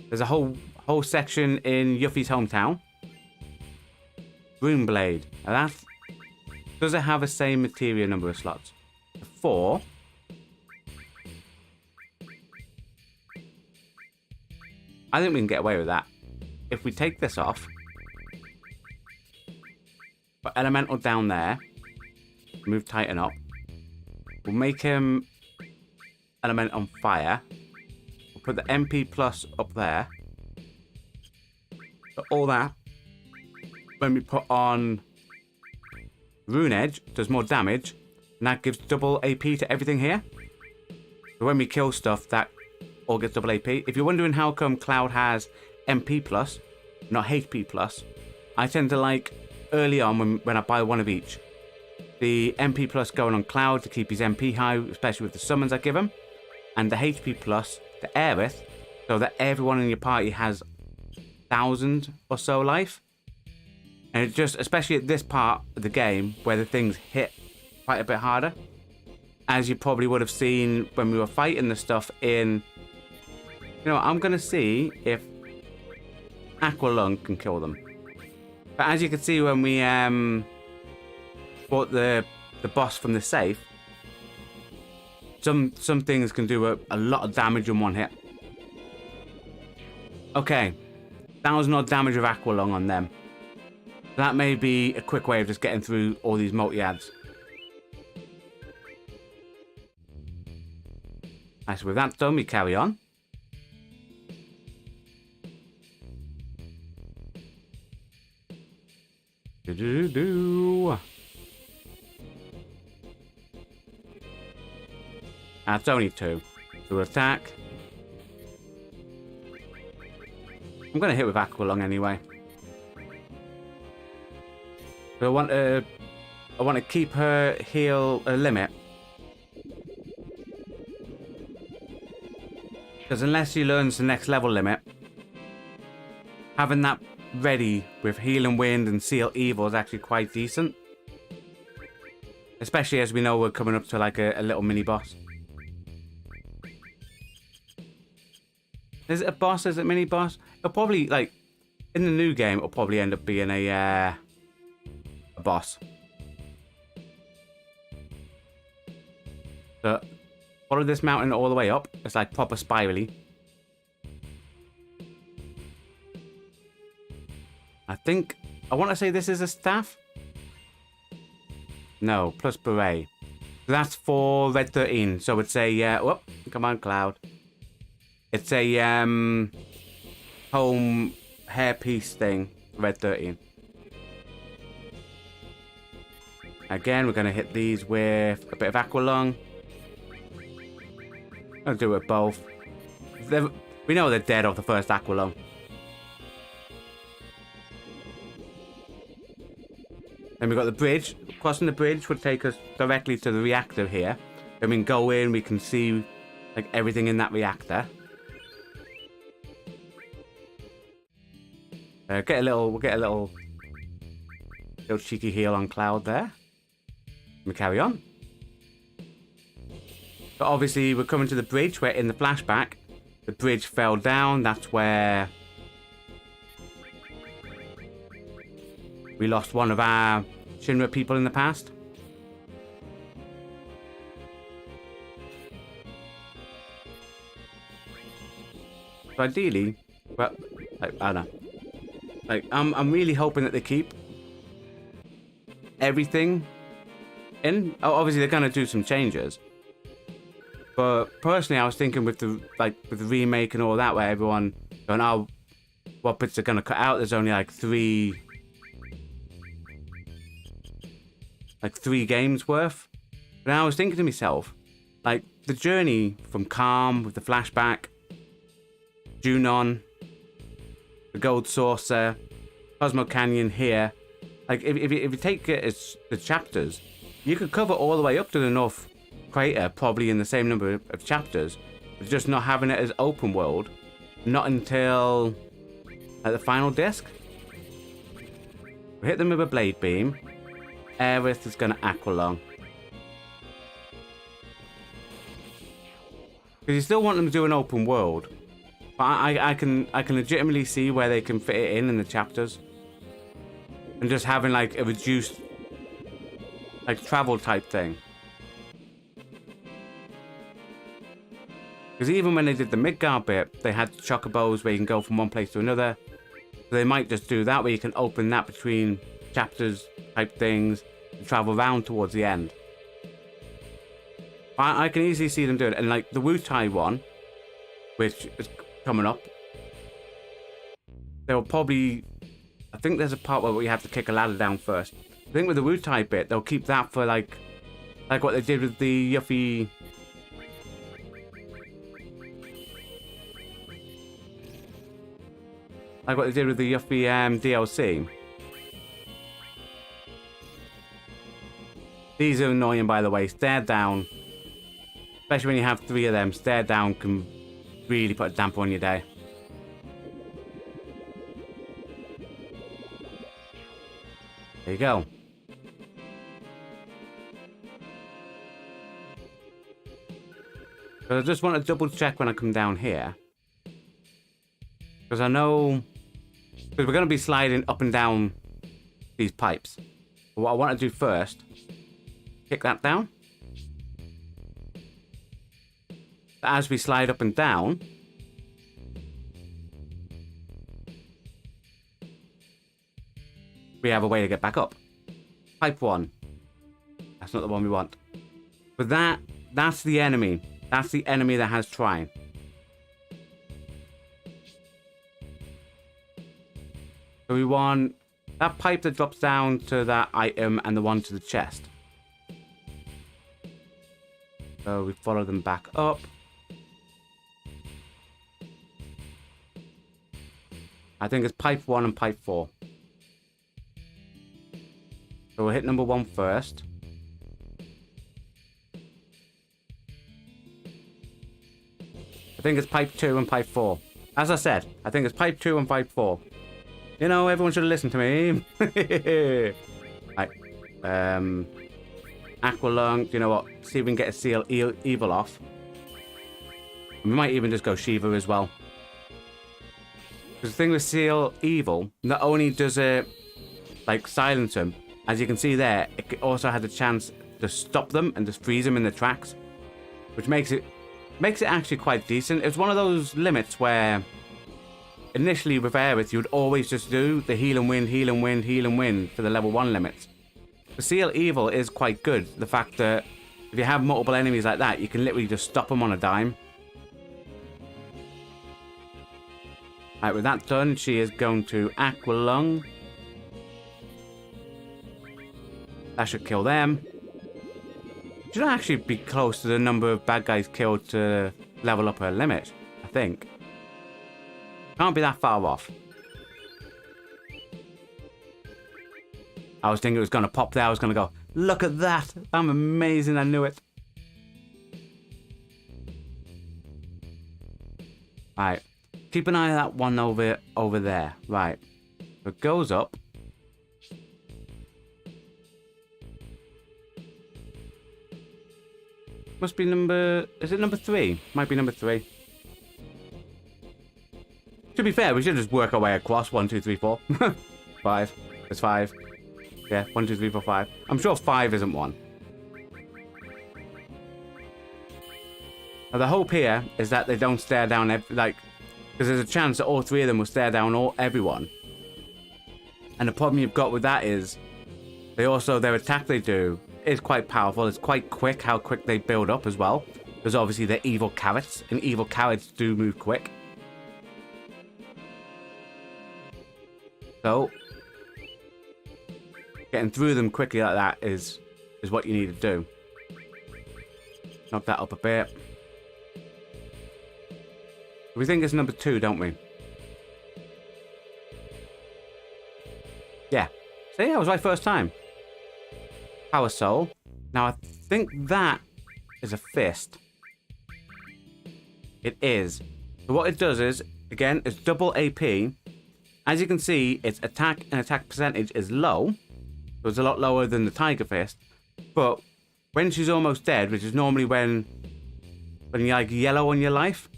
There's a whole section in Yuffie's hometown. Broomblade. Now that does it have the same materia number of slots? 4. I think we can get away with that. If we take this off, put Elemental down there, move Titan up, we'll make him Element on Fire, we'll put the MP plus up there, so all that, when we put on Rune Edge, does more damage, and that gives double AP to everything here. So when we kill stuff, that all gets double AP. If you're wondering how come Cloud has MP plus, not HP plus, I tend to like early on when I buy one of each. The MP plus going on Cloud to keep his MP high, especially with the summons I give him. And the HP plus to Aerith, so that everyone in your party has 1,000 or so life. And it just, especially at this part of the game, where the things hit quite a bit harder. As you probably would have seen when we were fighting the stuff in... You know, I'm going to see if Aqualung can kill them. But as you can see when we bought the boss from the safe, some things can do a lot of damage in one hit. Okay, 1,000 odd damage of Aqualung on them. That may be a quick way of just getting through all these multi-ads. Nice, with that done, we carry on. That's only 2. To attack. I'm gonna hit with Aqualung anyway. But I want to keep her heal a limit. Because unless she learns the next level limit, having that ready with Healing Wind and Seal Evil is actually quite decent. Especially as we know we're coming up to like a little mini boss. Is it a boss? Is it a mini boss? It'll probably, like, in the new game, it'll probably end up being a boss. So, follow this mountain all the way up. It's like proper spirally. I want to say this is a staff. No, plus beret. That's for Red 13. So it's a, whoop, come on, Cloud. It's a, home hairpiece thing, Red 13. Again, we're going to hit these with a bit of Aqualung. I'll do it both. We know they're dead off the first Aqualung. Then we've got the bridge. Crossing the bridge would take us directly to the reactor here. Then we can go in, we can see like everything in that reactor. We'll get a little cheeky heal on Cloud there. We carry on. But obviously we're coming to the bridge where in the flashback the bridge fell down. That's where we lost one of our Shinra people in the past. So ideally, well, I don't know. Like, I'm really hoping that they keep everything in. Oh, obviously, they're gonna do some changes. But personally, I was thinking with the remake and all that, where everyone going, oh, what bits are gonna cut out? There's only like three games worth. But I was thinking to myself, like the journey from Calm with the flashback, Junon, the Gold Saucer, Cosmo Canyon here. Like if you take it as the chapters, you could cover all the way up to the North Crater, probably in the same number of chapters, but just not having it as open world. Not until at the final disc. We hit them with a Blade Beam. Aerith is going to Aqualung. Because you still want them to do an open world. But I can legitimately see where they can fit it in the chapters. And just having like a reduced like travel type thing. Because even when they did the Midgard bit, they had chocobos where you can go from one place to another. So they might just do that where you can open that between chapters type things and travel around towards the end. I can easily see them doing it. And like the Wutai one, which is coming up, they'll probably, I think there's a part where we have to kick a ladder down first. I think with the Wutai bit, they'll keep that for like what they did with the Yuffie Like what they did with the Yuffie DLC. These are annoying, by the way. Stare down. Especially when you have 3 of them. Stare down can really put a damper on your day. There you go. But I just want to double check when I come down here. Because I know... Because we're going to be sliding up and down these pipes. But what I want to do first... Kick that down. As we slide up and down... We have a way to get back up. Pipe 1. That's not the one we want. But that's the enemy. That's the enemy that has Trine. So we want that pipe that drops down to that item and the one to the chest. So we follow them back up. I think it's pipe 1 and pipe 4. So we'll hit number 1 first. I think it's pipe 2 and pipe 4. As I said, I think it's pipe 2 and pipe 4. You know, everyone should have listened to me. Right. Aqualung, you know what? See if we can get a Seal Evil off. We might even just go Shiva as well. Because the thing with Seal Evil, not only does it, like, silence him, as you can see there, it also has a chance to stop them and just freeze them in the tracks. Which makes it actually quite decent. It's one of those limits where... Initially with Aerith, you would always just do the heal and win, heal and win, heal and win for the level 1 limits. The Seal Evil is quite good. The fact that if you have multiple enemies like that, you can literally just stop them on a dime. Alright, with that done, she is going to Aqualung. That should kill them. Should actually be close to the number of bad guys killed to level up her limit, I think. Can't be that far off. I was thinking it was going to pop there. I was going to go, look at that. I'm amazing. I knew it. Right. Keep an eye on that one over there. Right. So it goes up. Must be number... Is it number 3? Might be number 3. To be fair, we should just work our way across. 1, 2, 3, 4. 5. There's 5. Yeah, 1, 2, 3, 4, 5. I'm sure 5 isn't 1. Now, the hope here is that they don't stare down, because there's a chance that all 3 of them will stare down everyone. And the problem you've got with that is, their attack they do is quite powerful. It's quite quick how quick they build up as well. Because obviously they're evil carrots, and evil carrots do move quick. So, getting through them quickly like that is what you need to do. Knock that up a bit. We think it's number 2, don't we? Yeah. See, that was my first time. Power Soul. Now, I think that is a fist. It is. So what it does is, again, it's double AP. As you can see, its attack and attack percentage is low. So it's a lot lower than the Tiger Fist. But when she's almost dead, which is normally when you're like yellow on your life,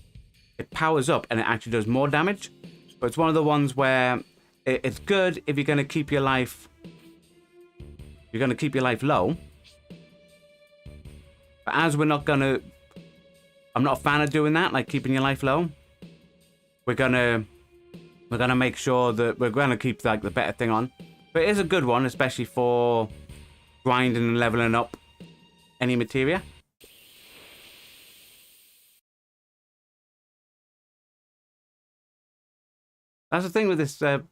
it powers up and it actually does more damage. But it's one of the ones where it's good if you're going to keep your life... You're going to keep your life low. But as we're not going to... I'm not a fan of doing that, like keeping your life low. We're going to make sure that we're going to keep like the better thing on. But it is a good one, especially for grinding and leveling up any materia. That's the thing with this... for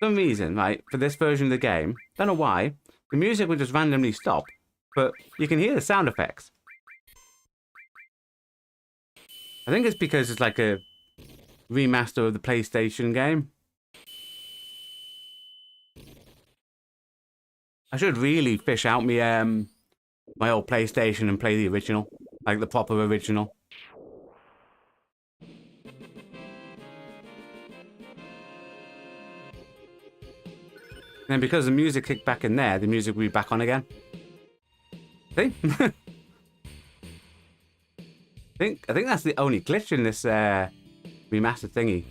some reason, right, for this version of the game, don't know why, the music will just randomly stop, but you can hear the sound effects. I think it's because it's like a remaster of the PlayStation game. I should really fish out my my old PlayStation and play the original, like the proper original. And because the music kicked back in there, the music will be back on again. See? I think that's the only glitch in this remaster thingy.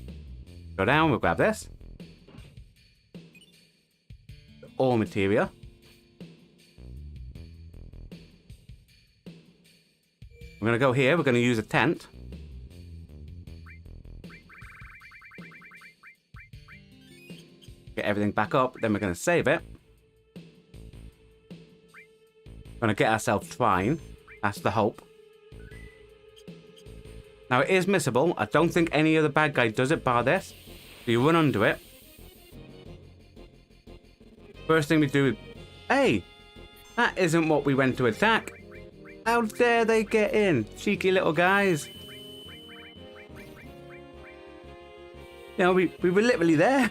Go down, we'll grab this. Ore material. We're going to go here, we're going to use a tent. Get everything back up, then we're going to save it. We're going to get ourselves Trine. That's the hope. Now it is missable. I don't think any other bad guy does it bar this. So you run under it. First thing we do is... Hey! That isn't what we went to attack. How dare they get in? Cheeky little guys. You know, we were literally there.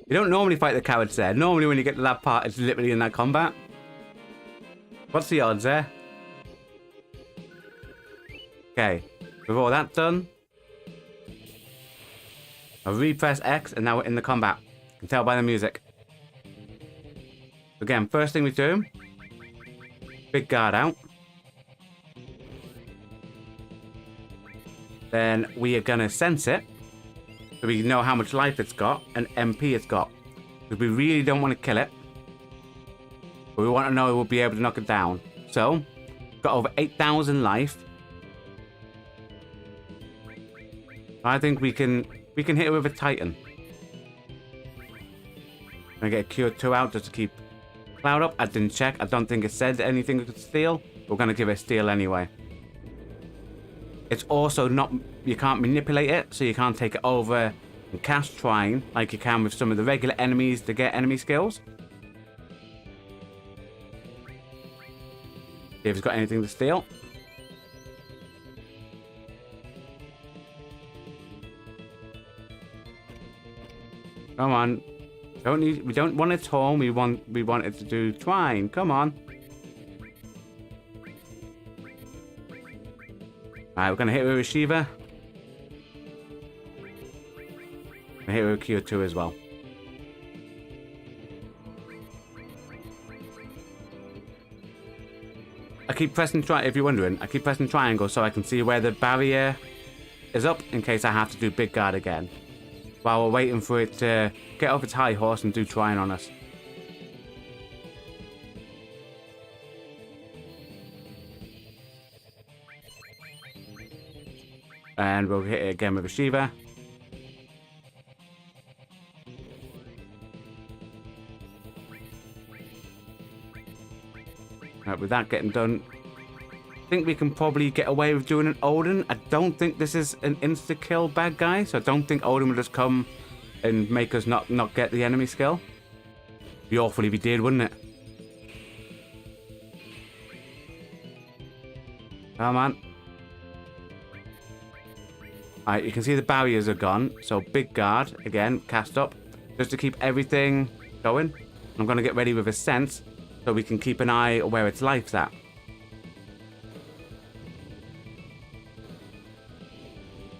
You don't normally fight the cowards there. Normally when you get to that part, it's literally in that combat. What's the odds there? Okay, with all that done, I repress X and now we're in the combat. You can tell by the music. Again, first thing we do, big guard out. Then we are gonna sense it, so we know how much life it's got and MP it's got. Because we really don't want to kill it, but we want to know we'll be able to knock it down. So, got over 8,000 life. I think we can hit it with a Titan. I'm gonna get a Cure 2 out just to keep Cloud up. I didn't check. I don't think it said anything we could steal. We're gonna give it a steal anyway. It's also not, you can't manipulate it, so you can't take it over and cast Trine like you can with some of the regular enemies to get enemy skills. See if it's got anything to steal. Come on. We don't want its home, we want it to do Trine. Come on. Alright, we're gonna hit with a Shiva. We're gonna hit with a Q2 as well. I keep pressing if you're wondering, I keep pressing triangle so I can see where the barrier is up in case I have to do big guard again. While we're waiting for it to get off its high horse and do Trine on us. And we'll hit it again with a Shiva. Right, with that getting done, I think we can probably get away with doing an Odin. I don't think this is an insta-kill bad guy, so I don't think Odin will just come and make us not get the enemy skill. It'd be awful if he did, wouldn't it? Come on. Alright, you can see the barriers are gone. So big guard, again, cast up. Just to keep everything going. I'm going to get ready with a sense so we can keep an eye on where its life's at.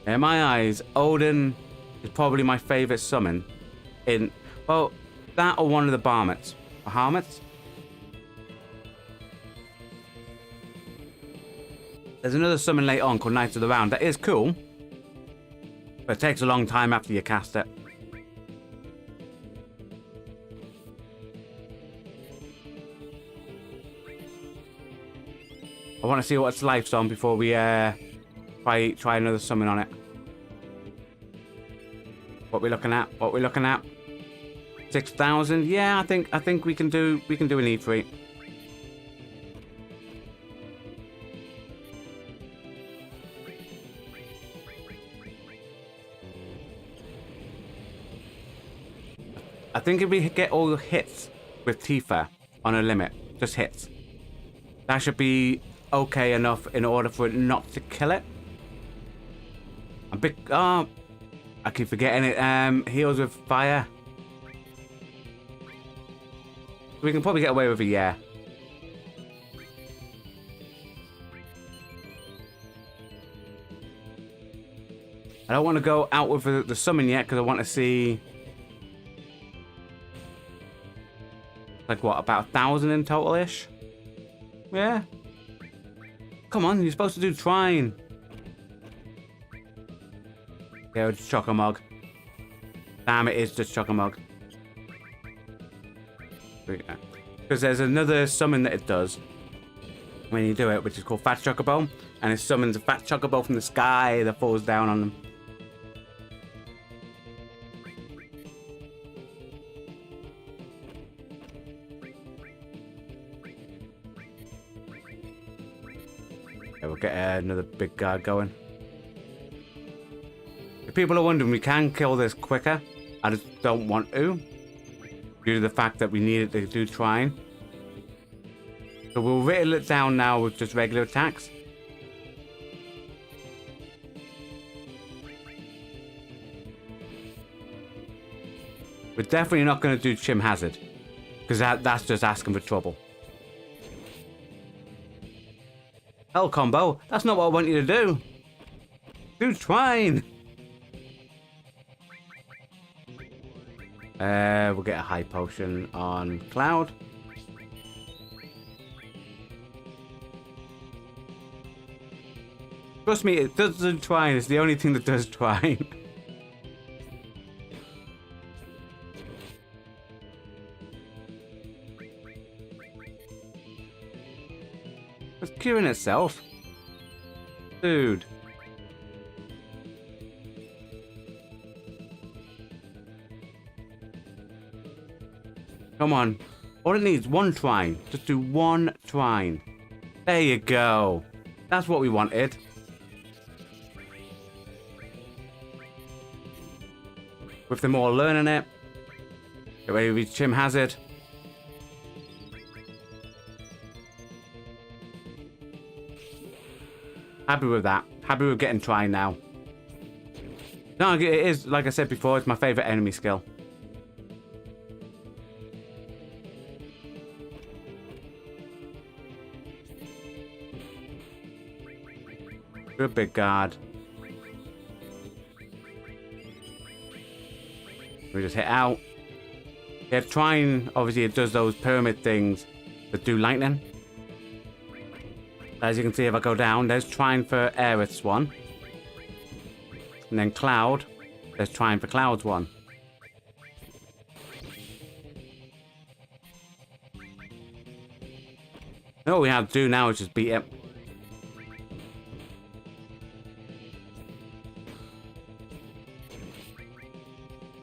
In my eyes, Odin is probably my favourite summon. Well, that or one of the Bahamut's. Bahamut's? There's another summon later on called Knights of the Round. That is cool. But it takes a long time after you cast it. I want to see what its life's on before we try another summon on it. What we looking at? What we looking at? 6,000. Yeah, I think we can do an E3. I think if we get all the hits with Tifa on a limit, just hits, that should be okay enough in order for it not to kill it. big... Oh, I keep forgetting it. Heals with fire. We can probably get away with it, yeah. I don't want to go out with the summon yet because I want to see... Like what, about 1,000 in total-ish? Yeah. Come on, you're supposed to do Trine. Yeah, it's Choc-a-Mog. Damn, it is just Choc-a-Mog. Because there's another summon that it does when you do it, which is called Fat Chocobo. And it summons a Fat Chocobo from the sky that falls down on them. Yeah, we'll get another big guard going. If people are wondering, we can kill this quicker. I just don't want to, due to the fact that we need it to do Trine. So we'll whittle it down now with just regular attacks. We're definitely not going to do Chim Hazard, because that's just asking for trouble. Hell combo, that's not what I want you to do. Do Trine. We'll get a high potion on Cloud. Trust me, it doesn't Trine. It's the only thing that does Trine. It's curing itself. Dude. Come on. All it needs, one Trine. Just do one Trine. There you go. That's what we wanted. With them all learning it. Get ready with Chim Hazard. Happy with that. Happy with getting Trine now. No, it is, like I said before, it's my favourite enemy skill. Good big guard. We just hit out. Yeah, Trine, obviously it does those pyramid things that do lightning. As you can see, if I go down, there's Trine for Aerith's one. And then Cloud, there's Trine for Cloud's one. All we have to do now is just beat it.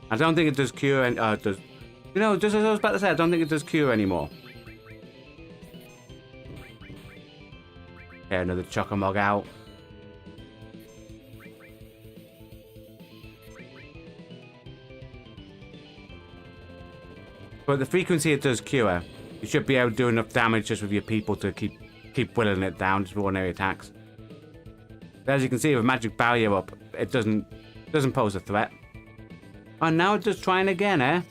I don't think it does cure and does, you know, just as I was about to say, I don't think it does cure anymore. Okay, another Choc-a-Mog out. But the frequency it does cure, you should be able to do enough damage just with your people to keep whittling it down just with ordinary attacks. But as you can see, with Magic Barrier up, it doesn't pose a threat. And now it's just Trine again, eh?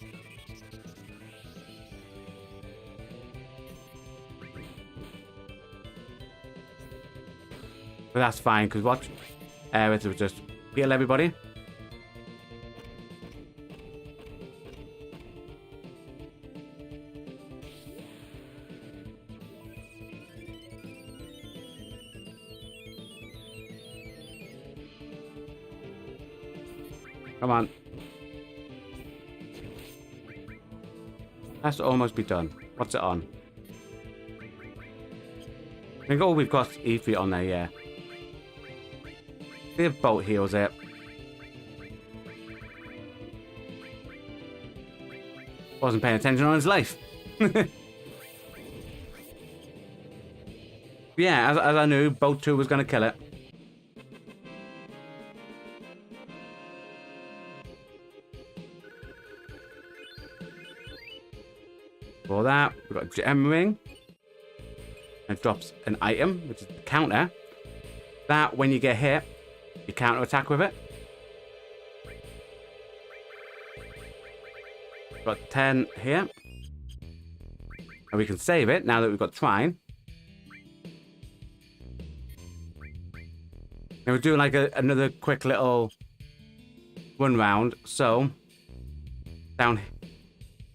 But that's fine, because watch. It will just heal everybody. Come on. Has to almost be done. What's it on? I think all we've got Ifrit on there, yeah. The bolt heals it. Wasn't paying attention on his life. Yeah, as I knew, Bolt 2 was going to kill it. For that, we've got a gem ring. And it drops an item, which is the counter. That, when you get hit, you counter attack with it. Got 10 here. And we can save it now that we've got Trine. And we'll do like another quick little run round. So, down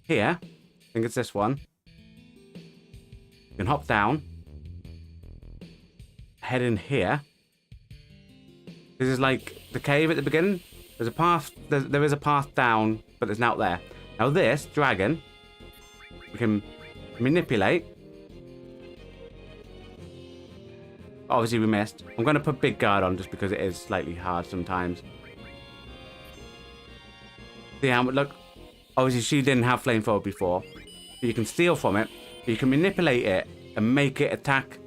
here, I think it's this one. You can hop down. Head in here. This is like the cave at the beginning. There's a path, there is a path down, but there's not there. Now this dragon, we can manipulate. Obviously we missed. I'm going to put big guard on just because it is slightly hard sometimes. The helmet, look. Obviously she didn't have flamethrower before. But you can steal from it. But you can manipulate it and make it attack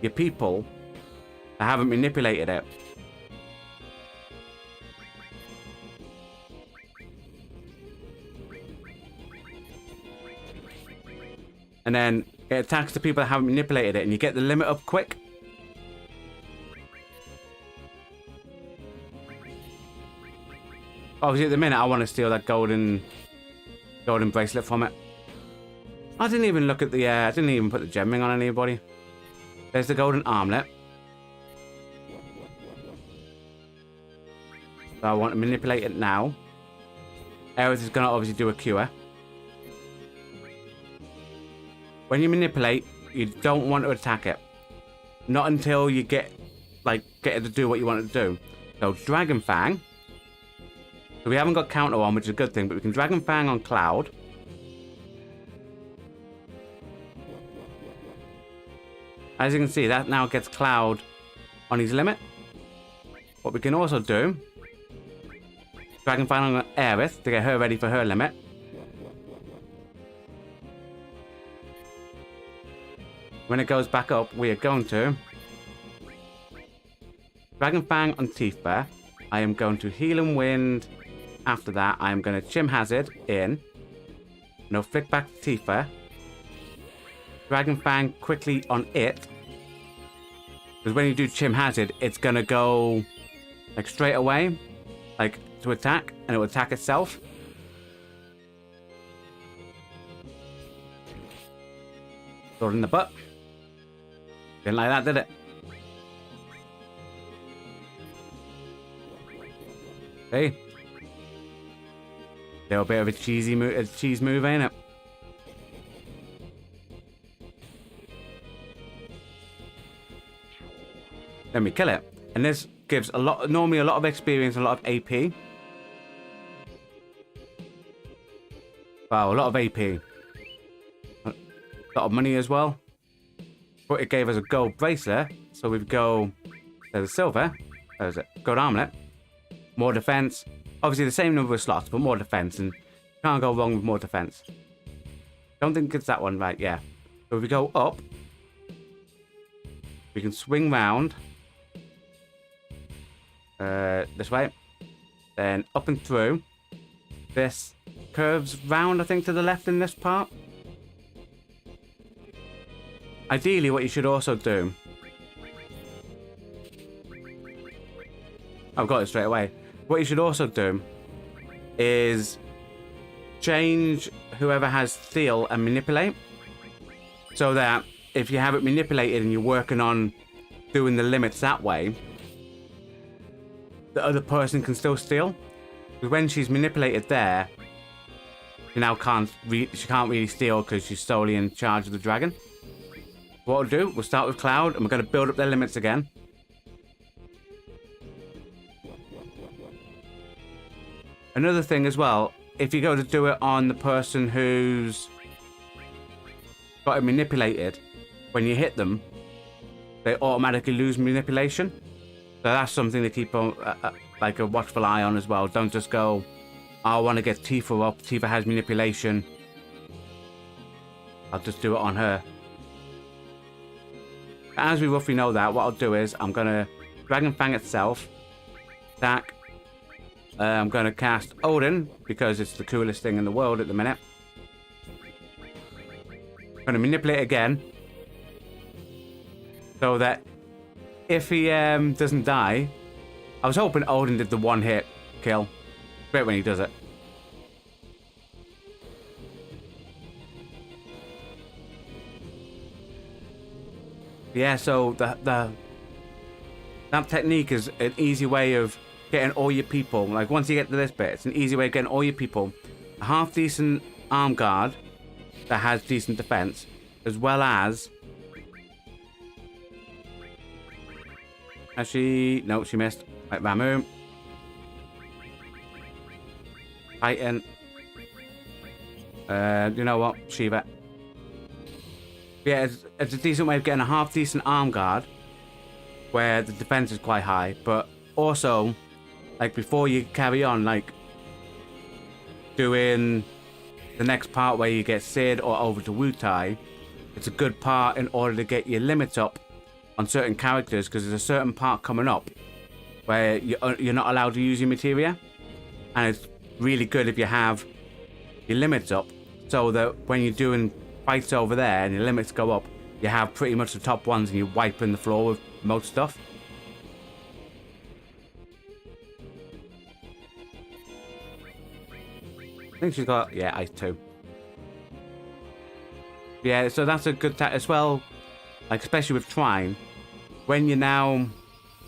your people that haven't manipulated it. And then it attacks the people that haven't manipulated it, and you get the limit up quick. Obviously, at the minute, I want to steal that golden bracelet from it. I didn't even look at the, I didn't even put the gem ring on anybody. There's the golden armlet. So I want to manipulate it now. Aerith is going to obviously do a cure. When you manipulate, you don't want to attack it. Not until you get it to do what you want it to do. So, Dragon Fang. So we haven't got counter on, which is a good thing, but we can Dragon Fang on Cloud. As you can see, that now gets Cloud on his limit. What we can also do, Dragon Fang on Aerith to get her ready for her limit. When it goes back up, we are going to Dragon Fang on Tifa. I am going to Heal and Wind. After that, I am going to Chim Hazard in. No flick back to Tifa. Dragon Fang quickly on it. Because when you do Chim Hazard, it's going to go like straight away, like to attack, and it will attack itself. Sword in the butt. Didn't like that, did it? Hey. Little bit of a cheesy move, cheese move, ain't it? Then we kill it. And this gives normally a lot of experience, a lot of AP. Wow, a lot of AP. A lot of money as well. But it gave us a gold bracelet. So we've got, there's a silver. There's a gold armlet. More defense. Obviously the same number of slots, but more defense. And can't go wrong with more defense. Don't think it's that one, right? Yeah. So if we go up, we can swing round. This way. Then up and through. This curves round, I think, to the left in this part. Ideally, what you should also do... I've got it straight away. What you should also do is change whoever has steal and manipulate. So that if you have it manipulated and you're working on doing the limits that way, the other person can still steal. Because when she's manipulated there, she now can't really steal because she's solely in charge of the dragon. What we'll do, we'll start with Cloud and we're going to build up their limits again. Another thing as well, if you go to do it on the person who's got it manipulated, when you hit them, they automatically lose manipulation. So that's something to keep on, like a watchful eye on as well. Don't just go, I want to get Tifa up. Tifa has manipulation. I'll just do it on her. As we roughly know that, what I'll do is I'm going to Dragon Fang itself, attack. I'm going to cast Odin because it's the coolest thing in the world at the minute. I'm going to manipulate again so that if he doesn't die, I was hoping Odin did the one hit kill. Great when he does it. Yeah, so that technique is an easy way of getting all your people. Like, once you get to this bit, it's an easy way of getting all your people a half decent arm guard that has decent defense, as well as... Actually, no, she missed. Right, Ramu. Titan. You know what? Shiva. Yeah, it's a decent way of getting a half decent arm guard where the defense is quite high, but also, like, before you carry on, like, doing the next part where you get Sid or over to Wutai, it's a good part in order to get your limits up on certain characters, because there's a certain part coming up where you're not allowed to use your materia, and it's really good if you have your limits up, so that when you're doing fights over there and your limits go up, you have pretty much the top ones and you're wiping the floor with most stuff. I think she's got, yeah, ice too. Yeah, so that's a good as well, like, especially with Trine, when you now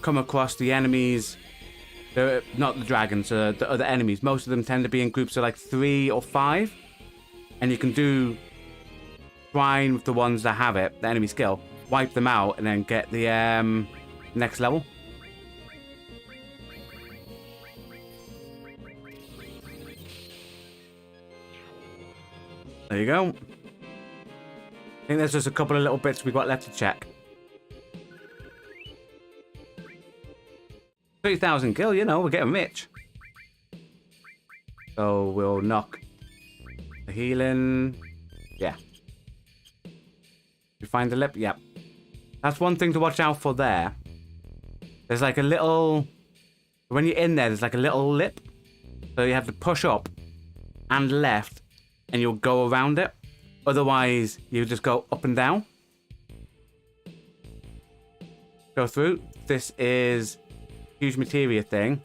come across the enemies, not the dragons, the other enemies, most of them tend to be in groups of like 3 or 5, and you can do Trine with the ones that have it, the enemy skill, wipe them out, and then get the next level. There you go. I think there's just a couple of little bits we've got left to check. 3,000 gil, you know, we're getting rich. So we'll knock the healing. Yeah. You find the lip? Yep. That's one thing to watch out for there. There's like a little... When you're in there, there's like a little lip. So you have to push up and left, and you'll go around it. Otherwise, you just go up and down. Go through. This is huge materia thing.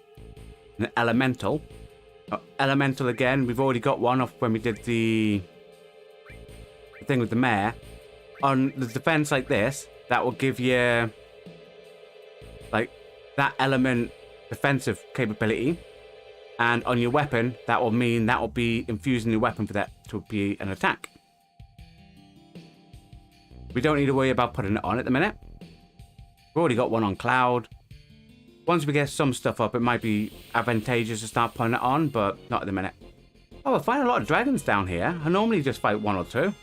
An elemental. Elemental again. We've already got one off when we did the thing with the mare. On the defense like this, that will give you like that element defensive capability. And on your weapon, that will mean that will be infusing your weapon for that to be an attack. We don't need to worry about putting it on at the minute. We've already got one on Cloud. Once we get some stuff up, it might be advantageous to start putting it on, but not at the minute. Oh, we're finding a lot of dragons down here. I normally just fight 1 or 2.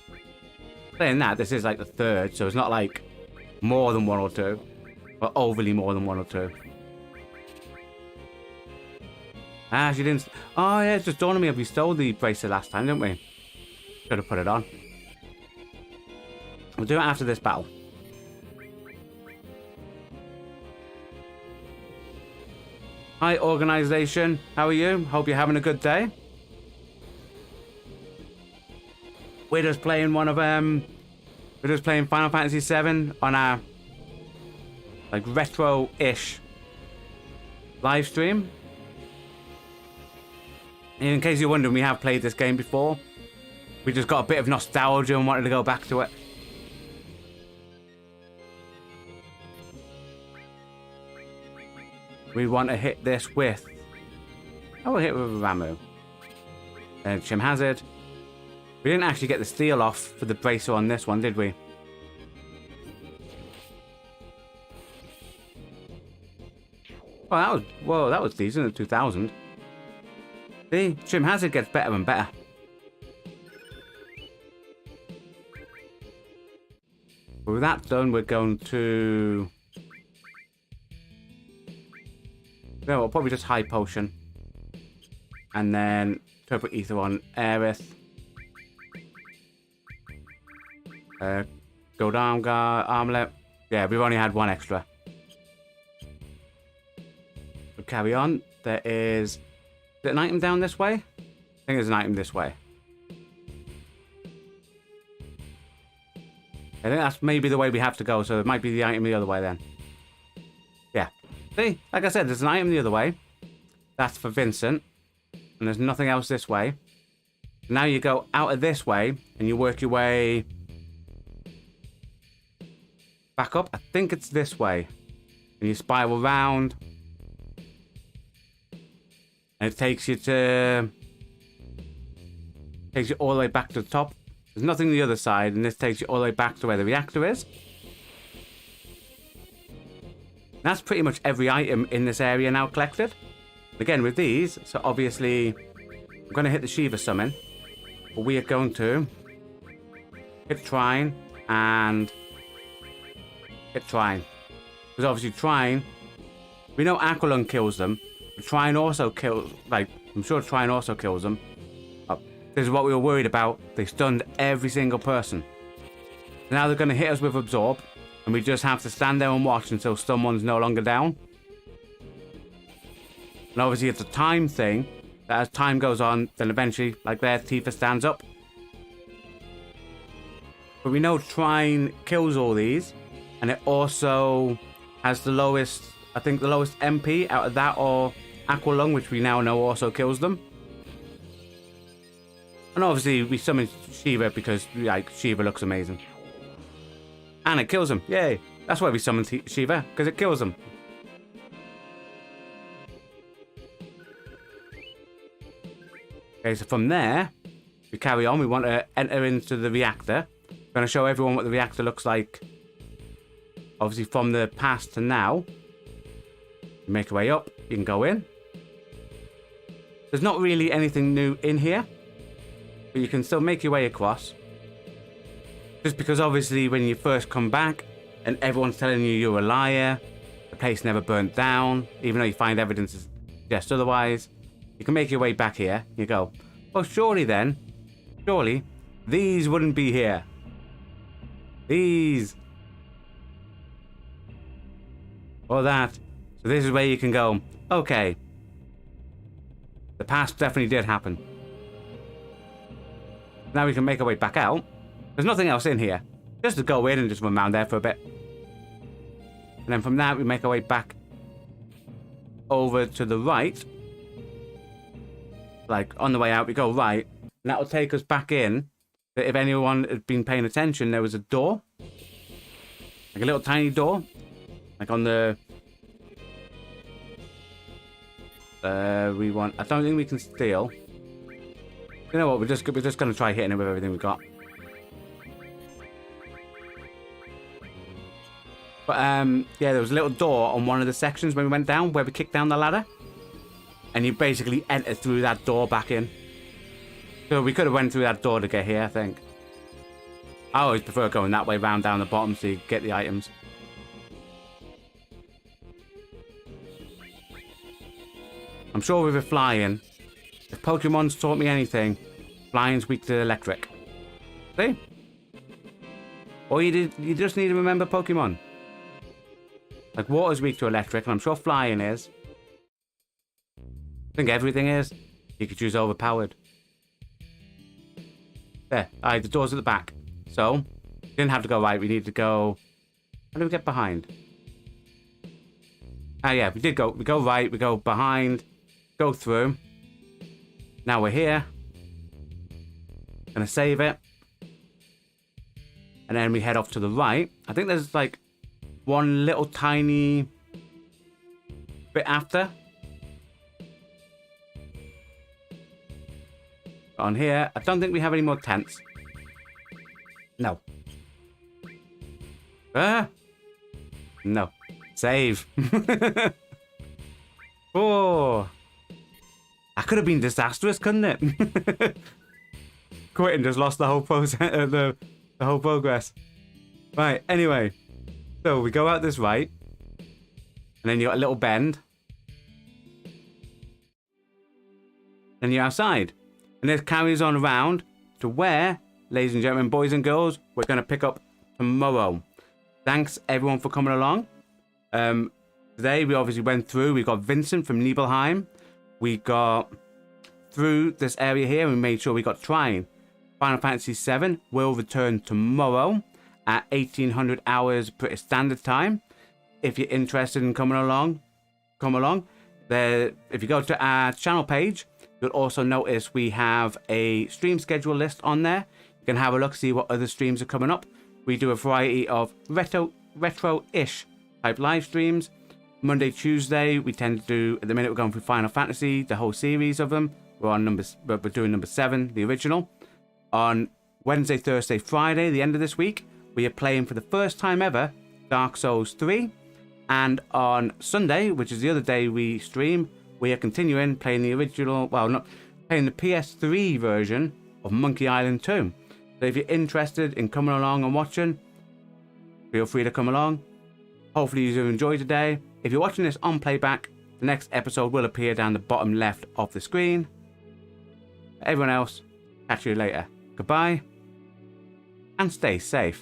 Saying that, this is like the 3rd, so it's not like more than 1 or 2. Or overly more than 1 or 2. Ah, she didn't... Oh, yeah, it's just dawned on me. We stole the bracelet last time, didn't we? Should have put it on. We'll do it after this battle. Hi, organization. How are you? Hope you're having a good day. We're just playing one of we're just playing Final Fantasy VII on our like retro-ish live stream. And in case you're wondering, we have played this game before. We just got a bit of nostalgia and wanted to go back to it. We want to hit this with... Oh, we'll hit it with Ramu. Then Chim Hazard. We didn't actually get the steal off for the bracer on this one, did we? Oh, that was... Whoa, that was decent at 2,000. See? Chim Hazard gets better and better. With that done, we're going to... No, we'll probably just high potion. And then Turbo Ether on Aerith. Gold arm guard, armlet. Yeah, we've only had 1 extra. We'll carry on. There is an item down this way? I think there's an item this way. I think that's maybe the way we have to go, so it might be the item the other way then. Yeah. See, like I said, there's an item the other way. That's for Vincent. And there's nothing else this way. Now you go out of this way, and you work your way back up. I think it's this way. And you spiral round. And it takes you all the way back to the top. There's nothing on the other side, and this takes you all the way back to where the reactor is. That's pretty much every item in this area now collected. Again, with these, so obviously, I'm going to hit the Shiva summon. But we are going to hit Trine and hit Trine. Because obviously Trine, we know Aqualung kills them. But Trine also kills, like, I'm sure Trine also kills them. This is what we were worried about. They stunned every single person. Now they're going to hit us with Absorb. And we just have to stand there and watch until someone's no longer down. And obviously it's a time thing. That as time goes on, then eventually, like there, Tifa stands up. But we know Trine kills all these. And it also has the lowest, I think the lowest MP out of that or Aqualung, which we now know also kills them. And obviously we summon Shiva because like Shiva looks amazing. And it kills him. Yay. That's why we summon Shiva, because it kills him. Okay, so from there, we carry on. We want to enter into the reactor. I'm going to show everyone what the reactor looks like. Obviously from the past to now. You make your way up. You can go in. There's not really anything new in here. But you can still make your way across. Just because obviously when you first come back and everyone's telling you you're a liar, the place never burnt down, even though you find evidence to suggest otherwise, you can make your way back here. You go, well, surely these wouldn't be here. These. Or that. So this is where you can go, okay. The past definitely did happen. Now we can make our way back out. There's nothing else in here. Just to go in and just run around there for a bit. And then from that, we make our way back over to the right. Like, on the way out, we go right. And that will take us back in. If anyone had been paying attention, there was a door. Like a little tiny door. Like on the... I don't think we can steal. You know what, we're just going to try hitting it with everything we got. But, yeah, there was a little door on one of the sections when we went down, where we kicked down the ladder. And you basically enter through that door back in. So we could have went through that door to get here, I think. I always prefer going that way round down the bottom so you get the items. I'm sure with the flying, if Pokemon's taught me anything, flying's weak to electric. See? Or you just need to remember Pokemon. Like water's weak to electric, and I'm sure flying is. I think everything is. You could choose overpowered. There. Alright, the door's at the back. So, we didn't have to go right, we need to go... How do we get behind? Ah yeah, we go right, we go behind, go through. Now we're here. Gonna save it. And then we head off to the right. I think there's like one little tiny bit after. On here, I don't think we have any more tents. No. No. Save. Oh. That could have been disastrous, couldn't it? Quitting just lost the whole process, the whole progress. Right, anyway. So we go out this right. And then you got a little bend. Then you're outside. And this carries on around to where, ladies and gentlemen, boys and girls, we're going to pick up tomorrow. Thanks everyone for coming along. Today we obviously went through. We got Vincent from Nibelhiem. We got through this area here and made sure we got Trine. Final Fantasy VII will return tomorrow at 1800 hours British Standard Time. If you're interested in coming along, come along. There, if you go to our channel page, you'll also notice we have a stream schedule list on there. You can have a look, see what other streams are coming up. We do a variety of retro retro-ish type live streams. Monday, Tuesday, we tend to do, at the minute we're going through Final Fantasy, the whole series of them. We're doing number 7, the original. On Wednesday, Thursday, Friday, the end of this week, we are playing for the first time ever Dark Souls 3. And on Sunday, which is the other day we stream, we are continuing playing the original, well, not playing the PS3 version of Monkey Island 2. So if you're interested in coming along and watching, feel free to come along. Hopefully you enjoy today. If you're watching this on playback, the next episode will appear down the bottom left of the screen. Everyone else, catch you later. Goodbye, and stay safe.